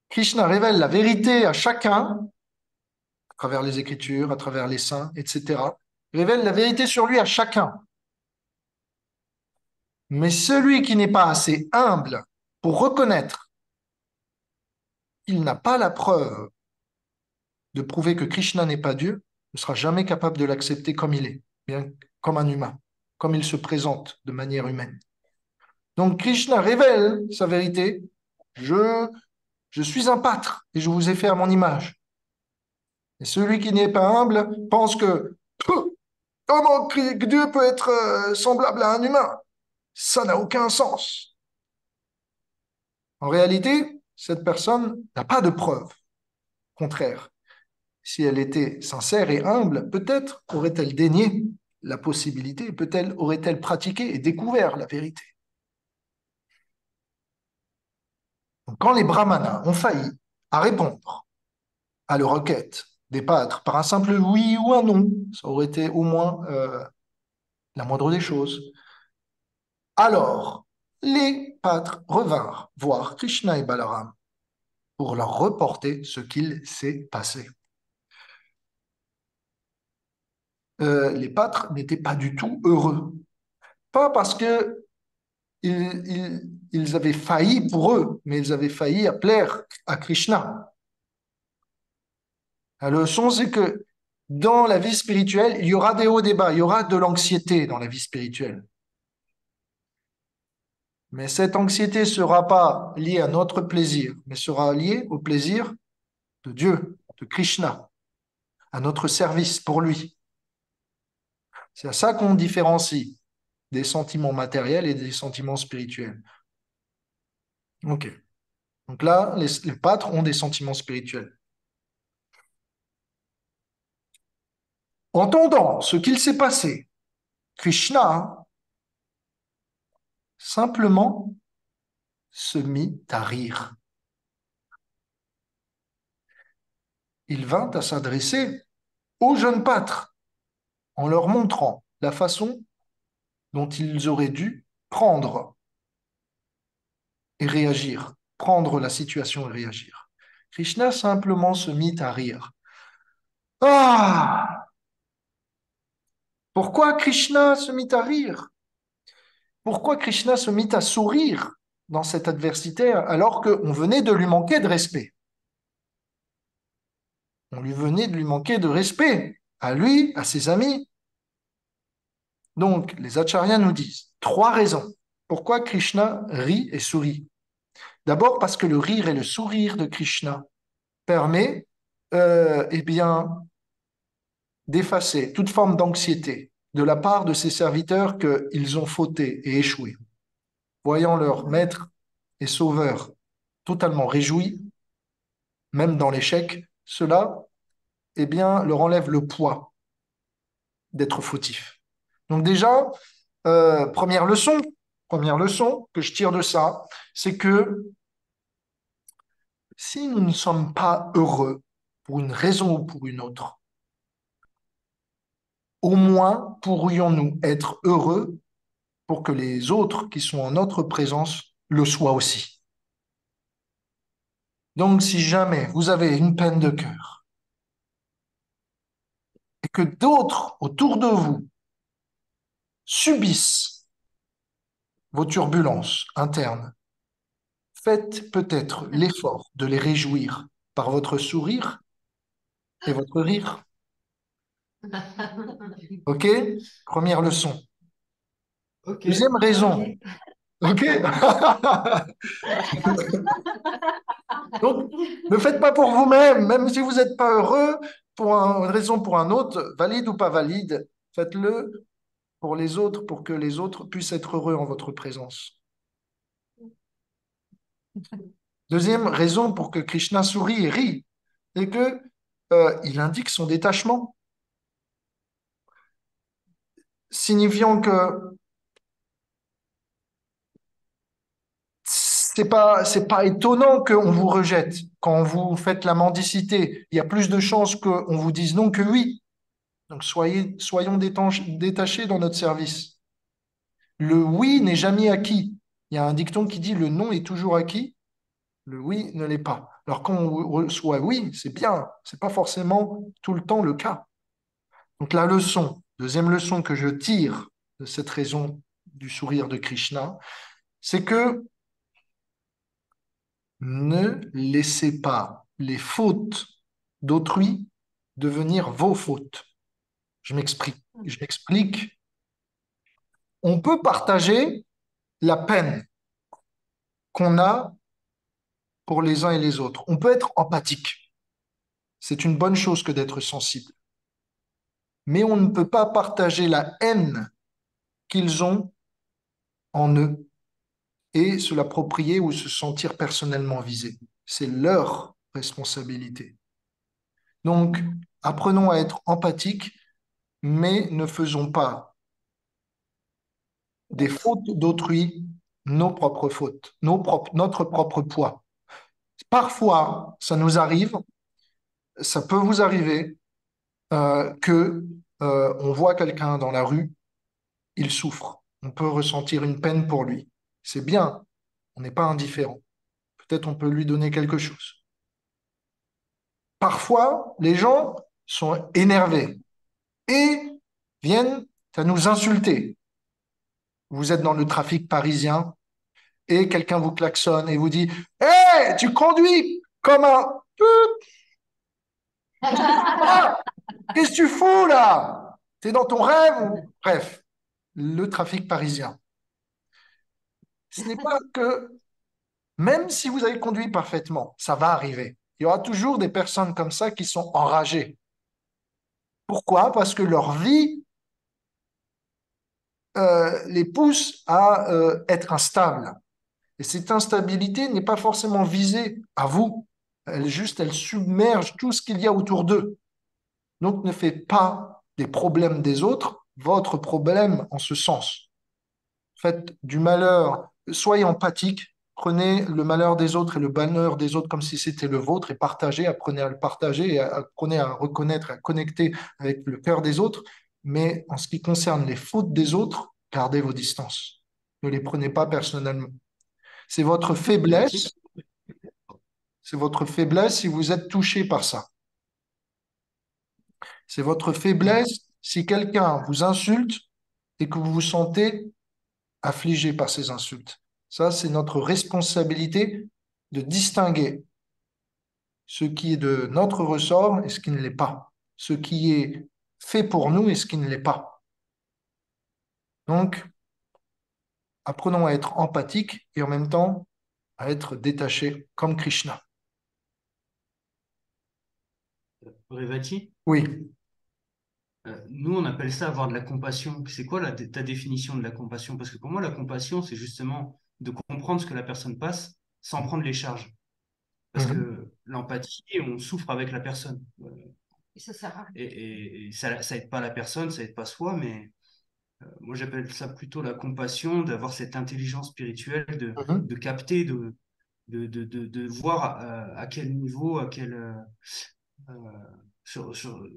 Krishna révèle la vérité à chacun, à travers les Écritures, à travers les saints, etc. Il révèle la vérité sur lui à chacun. Mais celui qui n'est pas assez humble pour reconnaître qu'il n'a pas la preuve de prouver que Krishna n'est pas Dieu, ne sera jamais capable de l'accepter comme il est, bien comme un humain, comme il se présente de manière humaine. Donc Krishna révèle sa vérité. Je suis un pâtre et je vous ai fait à mon image. Et celui qui n'est pas humble pense que comment Dieu peut être semblable à un humain? Ça n'a aucun sens. En réalité, cette personne n'a pas de preuve. Au contraire, si elle était sincère et humble, peut-être aurait-elle daigné la possibilité, peut-être aurait-elle pratiqué et découvert la vérité. Donc, quand les brahmanas ont failli à répondre à leur requête des pâtres par un simple oui ou un non, ça aurait été au moins la moindre des choses. Alors, les pâtres revinrent voir Krishna et Balaram pour leur reporter ce qu'il s'est passé. Les pâtres n'étaient pas du tout heureux. Pas parce que ils avaient failli pour eux, mais ils avaient failli à plaire à Krishna. La leçon, c'est que dans la vie spirituelle, il y aura des hauts, des bas, il y aura de l'anxiété dans la vie spirituelle. Mais cette anxiété ne sera pas liée à notre plaisir, mais sera liée au plaisir de Dieu, de Krishna, à notre service pour lui. C'est à ça qu'on différencie des sentiments matériels et des sentiments spirituels. Ok. Donc là, les pâtres ont des sentiments spirituels. Entendant ce qu'il s'est passé, Krishna simplement se mit à rire. Il vint à s'adresser aux jeunes pâtres en leur montrant la façon dont ils auraient dû prendre et réagir, prendre la situation et réagir. Krishna simplement se mit à rire. Ah! Pourquoi Krishna se mit à rire? Pourquoi Krishna se mit à sourire dans cette adversité alors qu'on venait de lui manquer de respect? On lui venait de lui manquer de respect, à lui, à ses amis. Donc, les acharyas nous disent trois raisons pourquoi Krishna rit et sourit. D'abord parce que le rire et le sourire de Krishna permet eh bien, d'effacer toute forme d'anxiété de la part de ses serviteurs qu'ils ont fauté et échoué. Voyant leur maître et sauveur totalement réjouis, même dans l'échec, cela eh bien, leur enlève le poids d'être fautif. Donc déjà, première leçon que je tire de ça, c'est que si nous ne sommes pas heureux pour une raison ou pour une autre, au moins pourrions-nous être heureux pour que les autres qui sont en notre présence le soient aussi. Donc si jamais vous avez une peine de cœur et que d'autres autour de vous subissent vos turbulences internes, faites peut-être l'effort de les réjouir par votre sourire et votre rire. OK? Première leçon. Ok. Deuxième raison. OK? Donc, ne faites pas pour vous-même, même si vous n'êtes pas heureux pour une raison ou pour un autre, valide ou pas valide, faites-le pour les autres, pour que les autres puissent être heureux en votre présence. Deuxième raison pour que Krishna sourit et rit, c'est que il indique son détachement, signifiant que c'est pas étonnant qu'on vous rejette quand vous faites la mendicité. Il y a plus de chances qu'on vous dise non que oui. Donc soyons détachés dans notre service. Le oui n'est jamais acquis. Il y a un dicton qui dit le non est toujours acquis, le oui ne l'est pas. Alors quand on reçoit oui, c'est bien, c'est pas forcément tout le temps le cas. Donc la leçon, deuxième leçon que je tire de cette raison du sourire de Krishna, c'est que ne laissez pas les fautes d'autrui devenir vos fautes. Je m'explique. Je m'explique. On peut partager la peine qu'on a pour les uns et les autres. On peut être empathique. C'est une bonne chose que d'être sensible. Mais on ne peut pas partager la haine qu'ils ont en eux et se l'approprier ou se sentir personnellement visé. C'est leur responsabilité. Donc, apprenons à être empathiques, mais ne faisons pas des fautes d'autrui nos propres fautes, notre propre poids. Parfois, ça nous arrive, ça peut vous arriver que on voit quelqu'un dans la rue, il souffre. On peut ressentir une peine pour lui. C'est bien, on n'est pas indifférent. Peut-être on peut lui donner quelque chose. Parfois, les gens sont énervés et viennent à nous insulter. Vous êtes dans le trafic parisien et quelqu'un vous klaxonne et vous dit Hé, tu conduis comme un... Ah, qu'est-ce que tu fous là? T'es dans ton rêve ou... Bref, le trafic parisien. Ce n'est pas que, même si vous avez conduit parfaitement, ça va arriver. Il y aura toujours des personnes comme ça qui sont enragées. Pourquoi? Parce que leur vie les pousse à être instables. Et cette instabilité n'est pas forcément visée à vous. Elle submerge tout ce qu'il y a autour d'eux. Donc ne faites pas des problèmes des autres votre problème en ce sens. Faites du malheur, soyez empathique, prenez le malheur des autres et le bonheur des autres comme si c'était le vôtre et partagez, apprenez à le partager et apprenez à reconnaître, à connecter avec le cœur des autres. Mais en ce qui concerne les fautes des autres, gardez vos distances. Ne les prenez pas personnellement. C'est votre Merci. faiblesse, c'est votre faiblesse si vous êtes touché par ça. C'est votre faiblesse si quelqu'un vous insulte et que vous vous sentez affligé par ces insultes. Ça, c'est notre responsabilité de distinguer ce qui est de notre ressort et ce qui ne l'est pas, ce qui est fait pour nous et ce qui ne l'est pas. Donc, apprenons à être empathiques et en même temps à être détachés comme Krishna. Revati, Oui. nous, on appelle ça avoir de la compassion. C'est quoi ta définition de la compassion? Parce que pour moi, la compassion, c'est justement de comprendre ce que la personne passe sans prendre les charges. Parce Mhm. que l'empathie, on souffre avec la personne. Et ça sert à rien. Et ça aide pas la personne, ça aide pas soi, mais moi j'appelle ça plutôt la compassion, d'avoir cette intelligence spirituelle, Mhm. de capter, de voir à quel niveau, euh,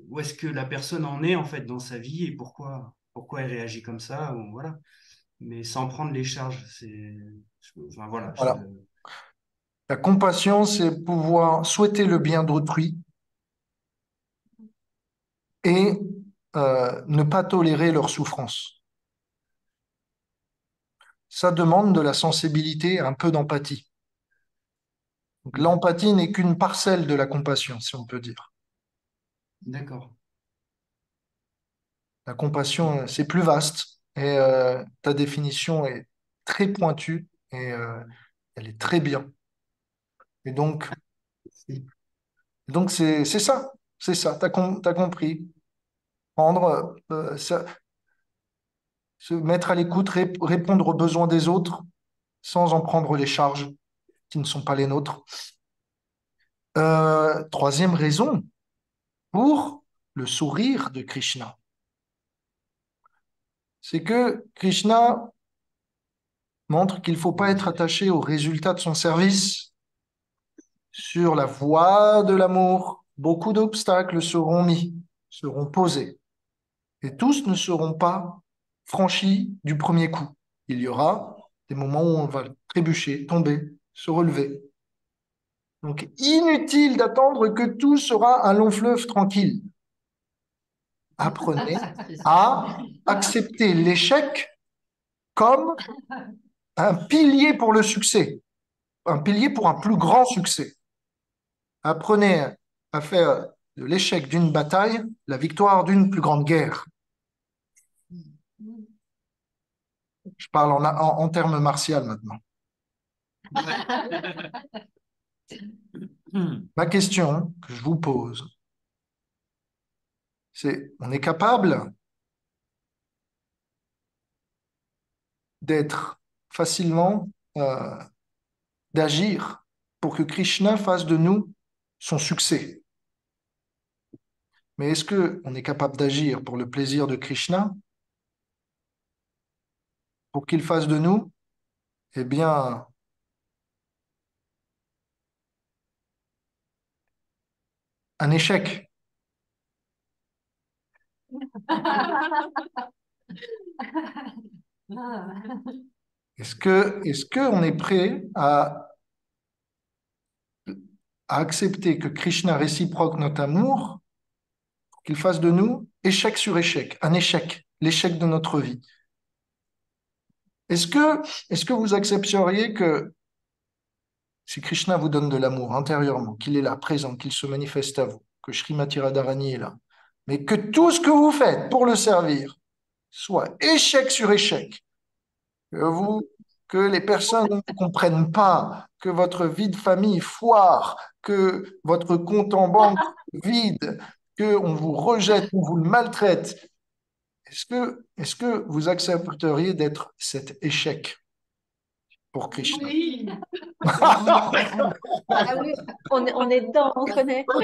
où est-ce que la personne en est en fait dans sa vie et pourquoi elle réagit comme ça, ou voilà. Mais sans prendre les charges, enfin voilà. Voilà. La compassion, c'est pouvoir souhaiter le bien d'autrui et ne pas tolérer leur souffrance. Ça demande de la sensibilité et un peu d'empathie. Donc, l'empathie n'est qu'une parcelle de la compassion, si on peut dire. D'accord. La compassion, c'est plus vaste et ta définition est très pointue et elle est très bien. Et donc c'est ça, t'as compris. Prendre, se mettre à l'écoute, répondre aux besoins des autres sans en prendre les charges qui ne sont pas les nôtres. Troisième raison pour le sourire de Krishna, c'est que Krishna montre qu'il ne faut pas être attaché au résultat de son service. Sur la voie de l'amour, beaucoup d'obstacles seront mis, seront posés, et tous ne seront pas franchis du premier coup. Il y aura des moments où on va trébucher, tomber, se relever. Donc, inutile d'attendre que tout sera un long fleuve tranquille. Apprenez à accepter l'échec comme un pilier pour le succès, un pilier pour un plus grand succès. Apprenez à faire de l'échec d'une bataille la victoire d'une plus grande guerre. Je parle en termes martiaux maintenant. Ma question que je vous pose, c'est, on est capable d'être facilement, d'agir pour que Krishna fasse de nous son succès. Mais est-ce qu'on est capable d'agir pour le plaisir de Krishna, pour qu'il fasse de nous, eh bien, un échec? Est-ce qu'on est prêt à accepter que Krishna réciproque notre amour, pour qu'il fasse de nous échec sur échec, un échec, l'échec de notre vie? Est-ce que vous accepteriez que si Krishna vous donne de l'amour intérieurement, qu'il est là, présent, qu'il se manifeste à vous, que Srimati Radharani est là, mais que tout ce que vous faites pour le servir soit échec sur échec, que les personnes ne vous comprennent pas, que votre vie de famille foire, que votre compte en banque vide, qu'on vous rejette, qu'on vous le maltraite, est-ce que vous accepteriez d'être cet échec pour Krishna? Oui. Ah oui, on est dedans, on connaît. Un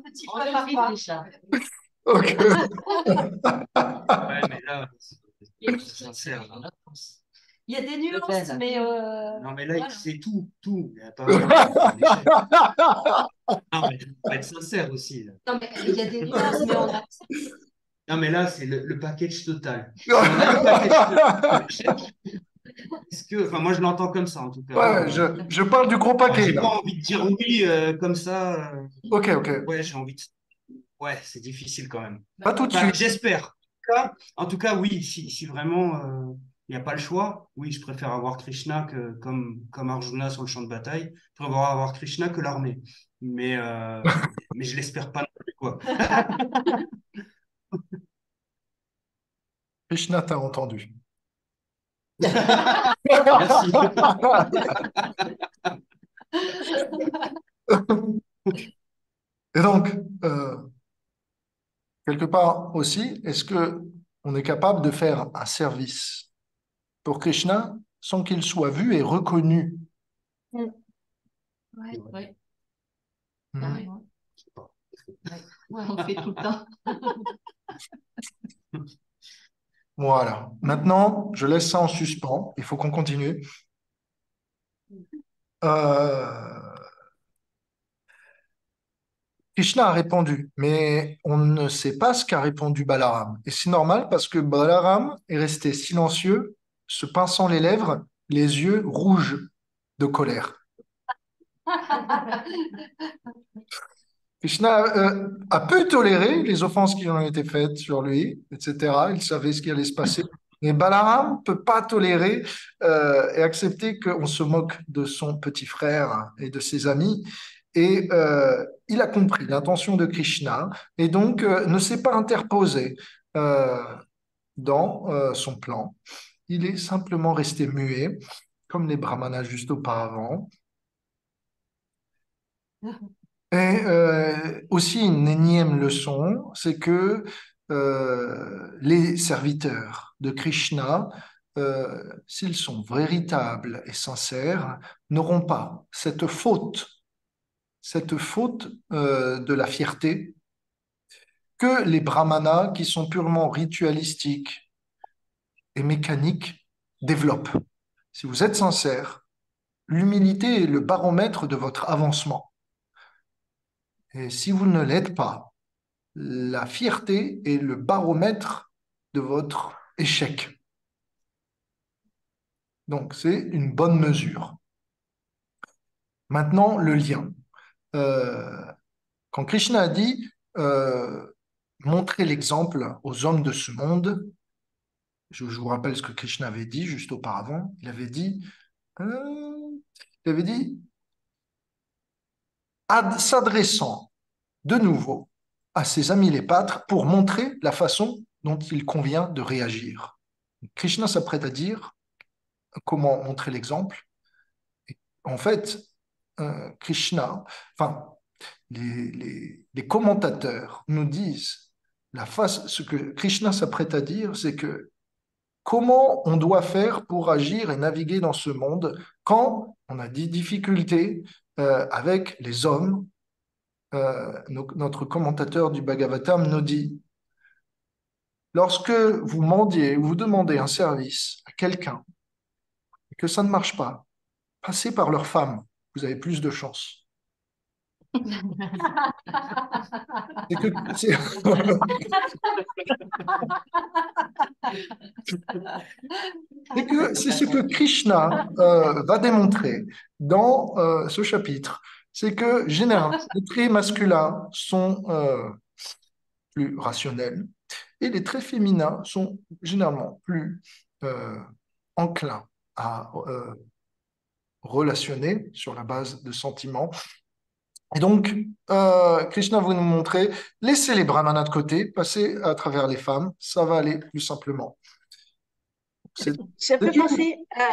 petit peu par fois. Ok. Ouais, mais là, c'est sincère. Là. Il y a des nuances, mais Non, mais là, voilà. c'est tout. Il n'y a pas un échec. Non, mais faut être sincère aussi. Là. Non, mais il y a des nuances, mais on accepte. Non, mais là, c'est le package total. Si on a le package total, enfin, moi, je l'entends comme ça, en tout cas. Ouais, je parle du gros paquet, J'ai là. pas envie de dire oui comme ça. Ok. Ouais, j'ai envie de. Ouais, c'est difficile quand même. Pas tout de Enfin, suite. j'espère. en tout cas, oui, si vraiment il n'y a pas le choix, oui, je préfère avoir Krishna que comme Arjuna sur le champ de bataille, je préfère avoir Krishna que l'armée. Mais je l'espère pas non plus, quoi. Krishna t'a entendu. Merci. Et donc, quelque part aussi, est-ce que on est capable de faire un service pour Krishna sans qu'il soit vu et reconnu? Mm. Ouais, ouais, Hmm. carrément. Ouais. Ouais, on le fait tout le temps. Voilà. Maintenant, je laisse ça en suspens. Il faut qu'on continue. Euh, Krishna a répondu, mais on ne sait pas ce qu'a répondu Balaram. Et c'est normal parce que Balaram est resté silencieux, se pinçant les lèvres, les yeux rouges de colère. Krishna a pu tolérer les offenses qui ont été faites sur lui, etc. Il savait ce qui allait se passer. Mais Balaram ne peut pas tolérer et accepter qu'on se moque de son petit frère et de ses amis. Et il a compris l'intention de Krishna et donc ne s'est pas interposé euh, dans son plan. Il est simplement resté muet, comme les brahmanas juste auparavant. Et aussi une énième leçon, c'est que les serviteurs de Krishna, s'ils sont véritables et sincères, n'auront pas cette faute de la fierté que les brahmanas, qui sont purement ritualistiques et mécaniques, développent. Si vous êtes sincère, l'humilité est le baromètre de votre avancement. Et si vous ne l'êtes pas, la fierté est le baromètre de votre échec. Donc, c'est une bonne mesure. Maintenant, le lien. Euh, Quand Krishna a dit montrer l'exemple aux hommes de ce monde, je vous rappelle ce que Krishna avait dit juste auparavant. Euh, il avait dit s'adressant de nouveau à ses amis les pâtres pour montrer la façon dont il convient de réagir. Krishna s'apprête à dire comment montrer l'exemple. En fait, Krishna, enfin, les commentateurs nous disent ce que Krishna s'apprête à dire, c'est que comment on doit faire pour agir et naviguer dans ce monde quand on a des difficultés avec les hommes. Notre commentateur du Bhagavatam nous dit, lorsque vous mendiez, vous demandez un service à quelqu'un et que ça ne marche pas, passez par leur femme, vous avez plus de chance. C'est que, c'est- c'est ce que Krishna va démontrer dans ce chapitre. C'est que généralement, les traits masculins sont plus rationnels et les traits féminins sont généralement plus euh, enclins à relationner sur la base de sentiments. Et donc, Krishna veut nous montrer, laissez les brahmanas de côté, passez à travers les femmes, ça va aller plus simplement. C'est Ça me c'est fait tout. penser ça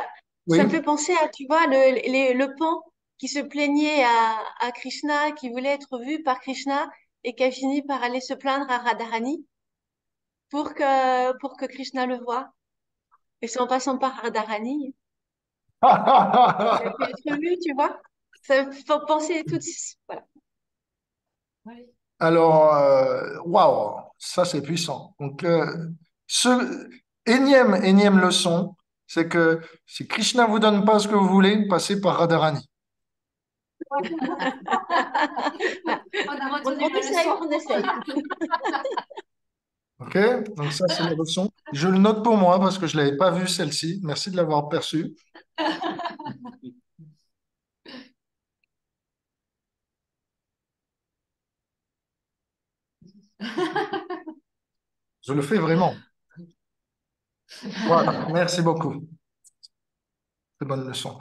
me Oui. fait penser à, tu vois, le pan qui se plaignait à Krishna, qui voulait être vu par Krishna et qui a fini par aller se plaindre à Radharani pour que Krishna le voie. Et c'est en passant par Radharani, il a pu être vu, tu vois. Ça me fait penser tout, voilà. Ouais. Alors, waouh, ça c'est puissant. Donc, ce énième leçon, c'est que si Krishna vous donne pas ce que vous voulez, passez par Radharani. On a On retenu la essaye, leçon. on essaye. Ok? Donc ça c'est la leçon. Je le note pour moi parce que je l'avais pas vue celle-ci. Merci de l'avoir perçue. Je le fais vraiment. Voilà, merci beaucoup. Très bonne leçon.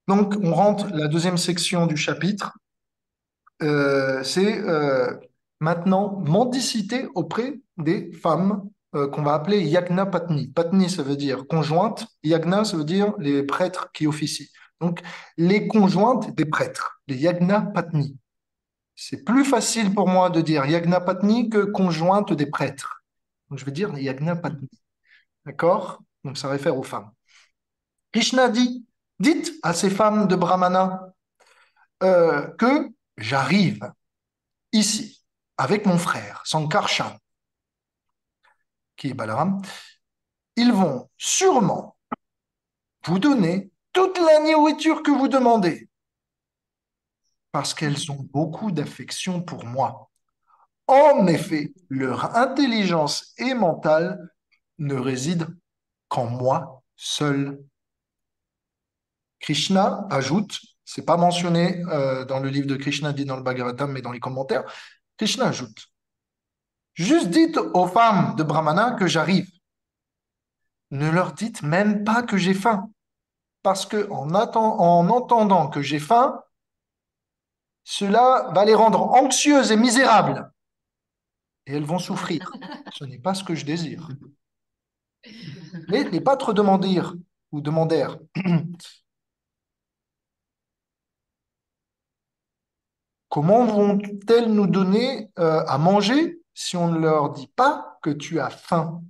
Donc, on rentre la deuxième section du chapitre. C'est maintenant mendicité auprès des femmes qu'on va appeler yagna patni. Patni, ça veut dire conjointe. Yagna, ça veut dire les prêtres qui officient. Donc, les conjointes des prêtres, les yagna patni. C'est plus facile pour moi de dire yagna patni que conjointe des prêtres. Donc, je vais dire yagna patni. D'accord? Donc, ça réfère aux femmes. Krishna dit, dites à ces femmes de Brahmana que j'arrive ici avec mon frère, Sankarshan, qui est Balaram. Ils vont sûrement vous donner toute la nourriture que vous demandez parce qu'elles ont beaucoup d'affection pour moi. En effet, leur intelligence et mentale ne résident qu'en moi seul. Krishna ajoute, c'est pas mentionné dans le livre de Krishna dit dans le Bhagavatam, mais dans les commentaires, Krishna ajoute, juste dites aux femmes de Brahmana que j'arrive. Ne leur dites même pas que j'ai faim, parce que en entendant que j'ai faim, cela va les rendre anxieuses et misérables, et elles vont souffrir. Ce n'est pas ce que je désire. Mais les pâtres demandèrent, ou demandèrent, comment vont-elles nous donner à manger si on ne leur dit pas que tu as faim?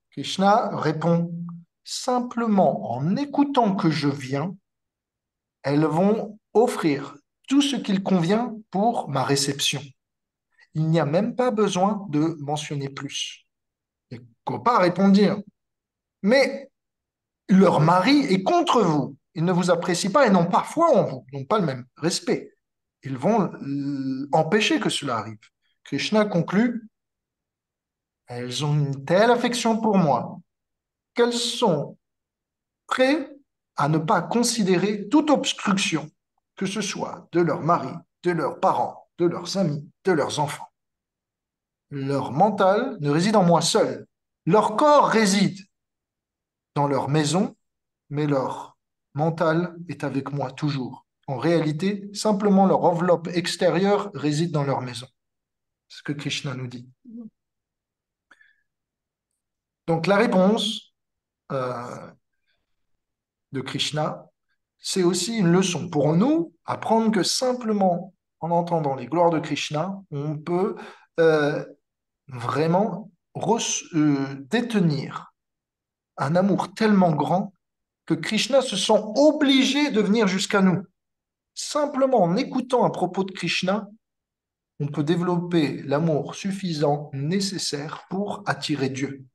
Krishna répond, simplement en écoutant que je viens, elles vont offrir tout ce qu'il convient pour ma réception. Il n'y a même pas besoin de mentionner plus. Les copains répondirent, mais leur mari est contre vous. Ils ne vous apprécient pas et n'ont pas foi en vous, n'ont pas le même respect. Ils vont empêcher que cela arrive. Krishna conclut, elles ont une telle affection pour moi qu'elles sont prêtes à ne pas considérer toute obstruction, que ce soit de leur mari, de leurs parents, de leurs amis, de leurs enfants. Leur mental ne réside en moi seul. Leur corps réside dans leur maison, mais leur mental est avec moi toujours. En réalité, simplement leur enveloppe extérieure réside dans leur maison. C'est ce que Krishna nous dit. Donc la réponse de Krishna, c'est aussi une leçon pour nous, apprendre que simplement en entendant les gloires de Krishna, on peut vraiment détenir un amour tellement grand que Krishna se sent obligé de venir jusqu'à nous. Simplement en écoutant à propos de Krishna, on peut développer l'amour suffisant, nécessaire pour attirer Dieu.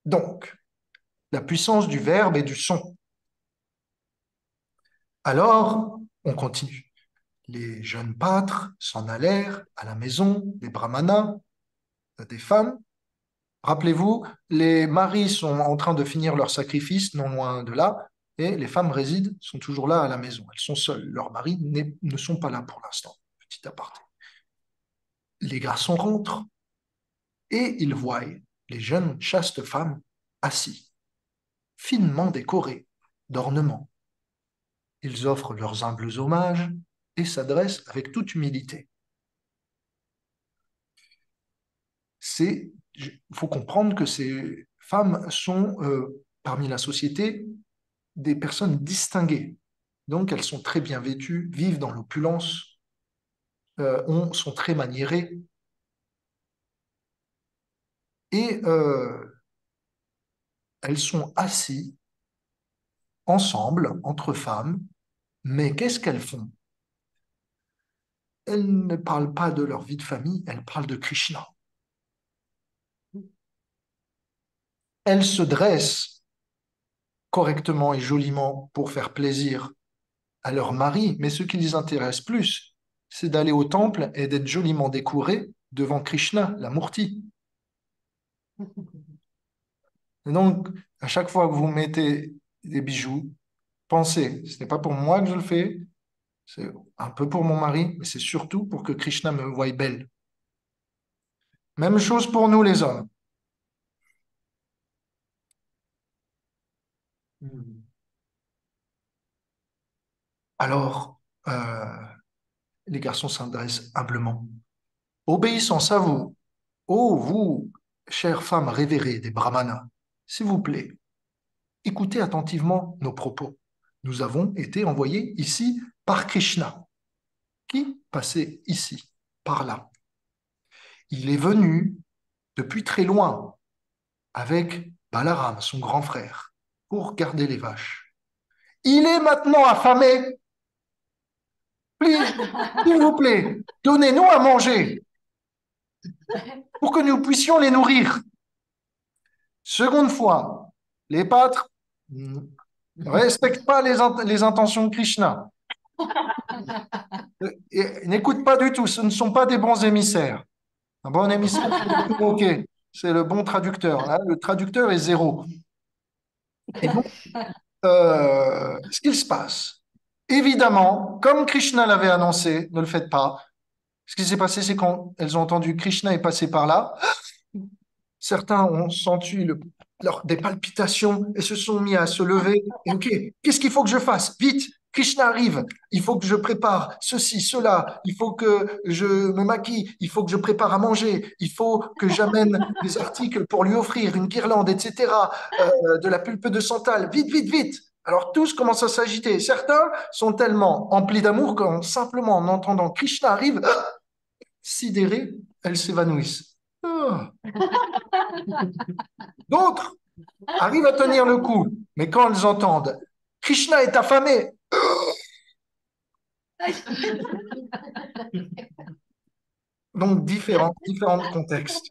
Donc, la puissance du verbe et du son. Alors, on continue. Les jeunes pâtres s'en allèrent à la maison des brahmanas, des femmes. Rappelez-vous, les maris sont en train de finir leur sacrifice, non loin de là, et les femmes résident, sont toujours là à la maison. Elles sont seules. Leurs maris ne sont pas là pour l'instant. Petit aparté. Les garçons rentrent et ils voient les jeunes chastes femmes assis, finement décorées d'ornements. Ils offrent leurs humbles hommages et s'adressent avec toute humilité. Il faut comprendre que ces femmes sont, parmi la société, des personnes distinguées. Donc, elles sont très bien vêtues, vivent dans l'opulence, sont très maniérées. Et elles sont assises ensemble, entre femmes, mais qu'est-ce qu'elles font? Elles ne parlent pas de leur vie de famille, elles parlent de Krishna. Elles se dressent correctement et joliment pour faire plaisir à leur mari, mais ce qui les intéresse plus, c'est d'aller au temple et d'être joliment décorées devant Krishna, la Murti. Et donc, à chaque fois que vous mettez des bijoux, pensez, ce n'est pas pour moi que je le fais, c'est un peu pour mon mari, mais c'est surtout pour que Krishna me voie belle. Même chose pour nous les hommes. Alors, les garçons s'adressent humblement. Obéissance à vous, ô vous, chères femmes révérées des brahmanas, s'il vous plaît, écoutez attentivement nos propos. Nous avons été envoyés ici par Krishna, qui passait ici, par là. Il est venu depuis très loin avec Balaram, son grand frère, pour garder les vaches. Il est maintenant affamé. S'il vous plaît, donnez-nous à manger pour que nous puissions les nourrir. Seconde fois, les pâtres ne respectent pas les intentions de Krishna. N'écoutent pas du tout, ce ne sont pas des bons émissaires. Un bon émissaire, ok, c'est le bon traducteur. Là, le traducteur est zéro. Et donc, ce qu'il se passe, évidemment, comme Krishna l'avait annoncé, ne le faites pas. Ce qui s'est passé, c'est quand elles ont entendu Krishna est passé par là, certains ont senti des palpitations et se sont mis à se lever. Et ok, qu'est-ce qu'il faut que je fasse? Vite, Krishna arrive. Il faut que je prépare ceci, cela. Il faut que je me maquille. Il faut que je prépare à manger. Il faut que j'amène des articles pour lui offrir, une guirlande, etc. De la pulpe de santal. Vite, vite, vite. Alors tous commencent à s'agiter. Certains sont tellement emplis d'amour qu'en simplement en entendant Krishna arrive, sidérés, elles s'évanouissent. Ah. D'autres arrivent à tenir le coup, mais quand elles entendent Krishna est affamé, donc différents contextes.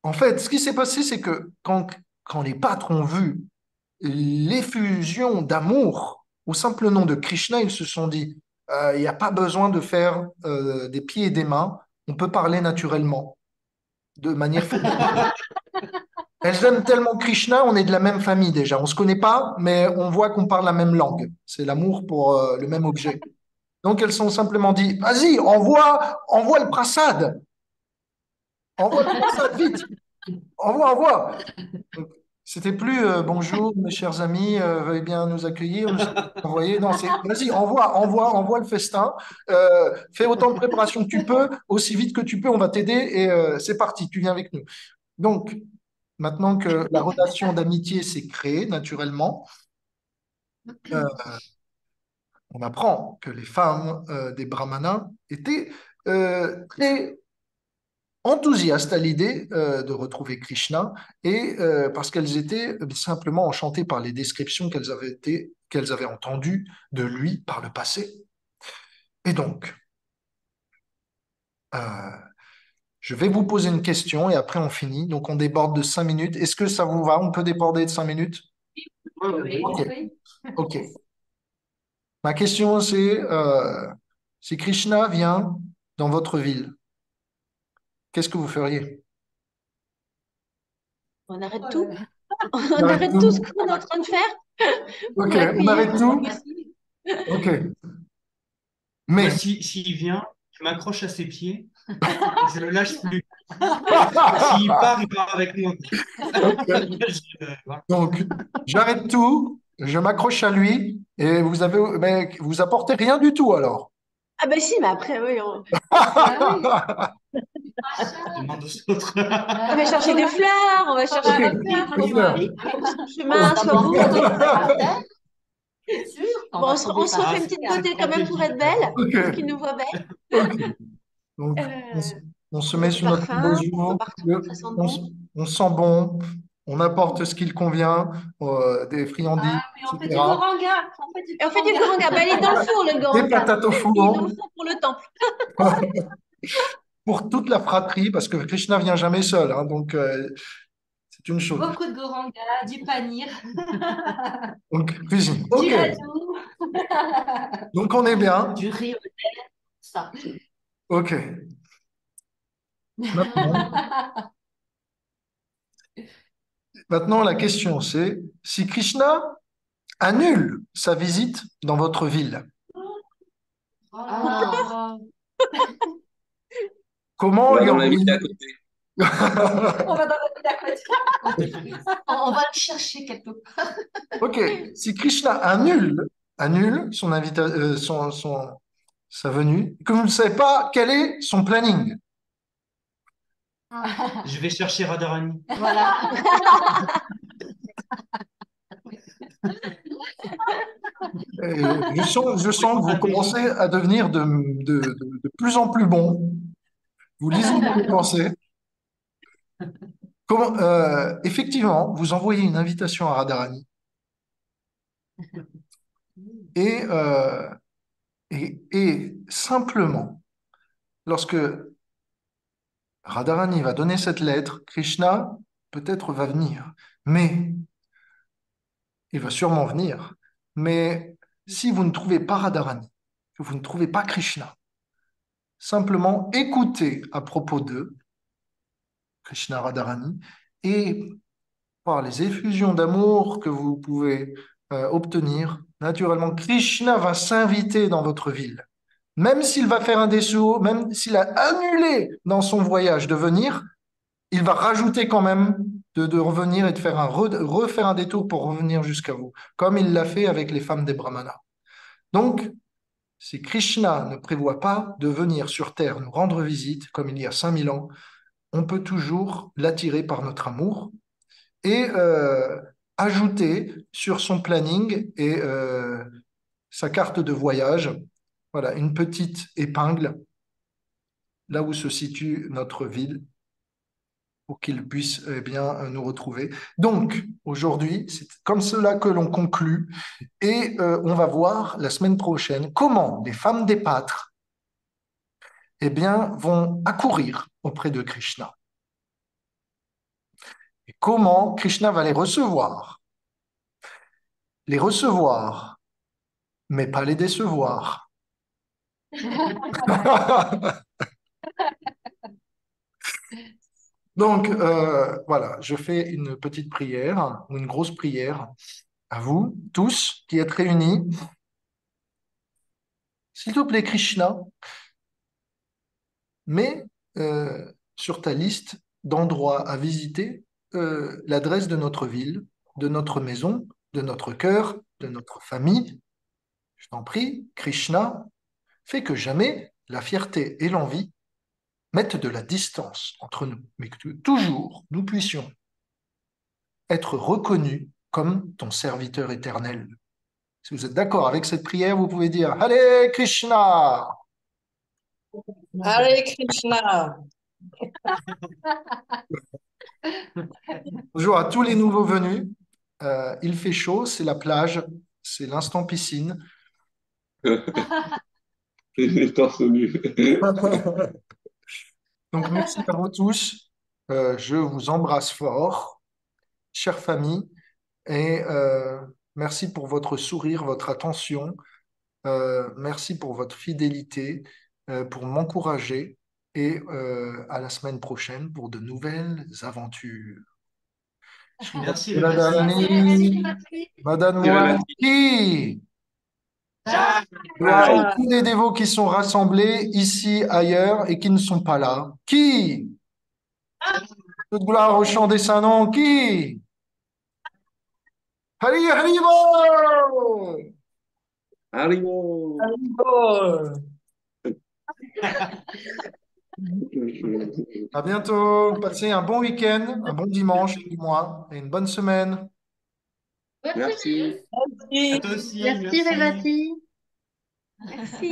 En fait, ce qui s'est passé, c'est que quand les pâtres ont vu l'effusion d'amour au simple nom de Krishna, ils se sont dit, il n'y a pas besoin de faire des pieds et des mains, on peut parler naturellement, de manière familière. Elles aiment tellement Krishna, on est de la même famille déjà. On ne se connaît pas, mais on voit qu'on parle la même langue. C'est l'amour pour le même objet. Donc elles sont simplement dit, vas-y, envoie le prasad. Envoie le prasad, vite. Envoie. Donc, c'était plus bonjour, mes chers amis, veuillez bien nous accueillir. Envoyer. Non, c'est vas-y, envoie le festin. Fais autant de préparation que tu peux, aussi vite que tu peux, on va t'aider et c'est parti, tu viens avec nous. Donc, maintenant que la relation d'amitié s'est créée naturellement, euh, on apprend que les femmes des brahmanas étaient très enthousiastes à l'idée de retrouver Krishna et parce qu'elles étaient simplement enchantées par les descriptions qu'elles avaient entendues de lui par le passé. Et donc, euh, je vais vous poser une question et après on finit. Donc on déborde de 5 minutes. Est-ce que ça vous va? On peut déborder de 5 minutes? Oui, Ok. oui. Ok. Ma question, c'est si Krishna vient dans votre ville, qu'est-ce que vous feriez? On arrête Oh tout. là là. On arrête arrête tout ce tout. qu'on est en train de faire pour Ok, on l'accueillir. arrête tout. Ok. Moi, Mais, s'il vient, je m'accroche à ses pieds et je le lâche plus. Il part avec moi. Voilà. donc, j'arrête tout, je m'accroche à lui et mais vous apportez rien du tout alors. Ah ben si, mais après, oui, Ah oui, Je machin. demande aux autres. on va chercher des fleurs, on va On chercher va des Ok, faire fleurs les pour fleurs. que son on chemin va soit beau. m'envoyer par terre, c'est sûr qu'on Bon, va on tomber se par refait Ah, une terre. petite c'est beauté quand même pour stratégique. être belle, pour Ok, qu'il nous voit belle. ok. Donc, on, Euh, s- on se on met met du sur notre parfum, beau on va jour, partout, ça sent on, bon. s- on sent bon, on apporte ce qu'il convient, des friandises, Ah oui, on fait du etc. goranga. On fait du Et on fait du goranga. goranga. Ben, il est dans le four, le Des goranga. patates au Il est dans four. le four pour le temple. Pour toute la fratrie, parce que Krishna vient jamais seul, hein, donc c'est une chose. Beaucoup de goranga, du panir, Donc, cuisine. du Ok, ladou, donc on est bien. du riz au lait, ça. Ok, maintenant, maintenant la question c'est, si Krishna annule sa visite dans votre ville, Oh non. Comment On va lui dans la ville envoyer... d'à côté. On va dans la ville à côté. On va le chercher quelque part. Ok, si Krishna annule sa venue, que vous ne savez pas quel est son planning, Je vais chercher Radharani. Voilà. je sens que vous commencez à devenir de plus en plus bon. Vous lisez dans les pensées. Effectivement, vous envoyez une invitation à Radharani et, euh, et simplement, lorsque Radharani va donner cette lettre, Krishna peut-être va venir, mais il va sûrement venir. Mais si vous ne trouvez pas Radharani, que vous ne trouvez pas Krishna, simplement écoutez à propos d'eux, Krishna Radharani, et par les effusions d'amour que vous pouvez obtenir, naturellement, Krishna va s'inviter dans votre ville. Même s'il va faire un détour, même s'il a annulé dans son voyage de venir, il va rajouter quand même de revenir et de faire refaire un détour pour revenir jusqu'à vous, comme il l'a fait avec les femmes des Brahmanas. Donc, si Krishna ne prévoit pas de venir sur Terre nous rendre visite, comme il y a 5000 ans, on peut toujours l'attirer par notre amour et ajouter sur son planning et sa carte de voyage, voilà, une petite épingle là où se situe notre ville pour qu'il puisse bien nous retrouver. Donc, aujourd'hui, c'est comme cela que l'on conclut et on va voir la semaine prochaine comment les femmes des pâtres eh bien, vont accourir auprès de Krishna. Et comment Krishna va les recevoir. Les recevoir, mais pas les décevoir. Donc, voilà, je fais une petite prière, ou une grosse prière à vous tous qui êtes réunis. S'il te plaît, Krishna, mets sur ta liste d'endroits à visiter l'adresse de notre ville, de notre maison, de notre cœur, de notre famille. Je t'en prie, Krishna, fais que jamais la fierté et l'envie mettent de la distance entre nous, mais que toujours nous puissions être reconnus comme ton serviteur éternel. Si vous êtes d'accord avec cette prière, vous pouvez dire Hare Krishna. Hare Krishna. Bonjour à tous les nouveaux venus. Il fait chaud, c'est la plage, c'est l'instant piscine. Les torse nu. Donc merci à vous tous. Je vous embrasse fort, chère famille, et merci pour votre sourire, votre attention. Merci pour votre fidélité, pour m'encourager et à la semaine prochaine pour de nouvelles aventures. Merci, Radharani, Madan Mohanty. Gloire à tous les dévots qui sont rassemblés ici, ailleurs et qui ne sont pas là. Qui? Toute gloire au chant des saints noms. Qui? Hari Hari Bol. Arrivons. Oh. À bientôt. Passez un bon week-end, un bon dimanche du mois et une bonne semaine. Merci. À toi aussi, Merci, Revati. Merci.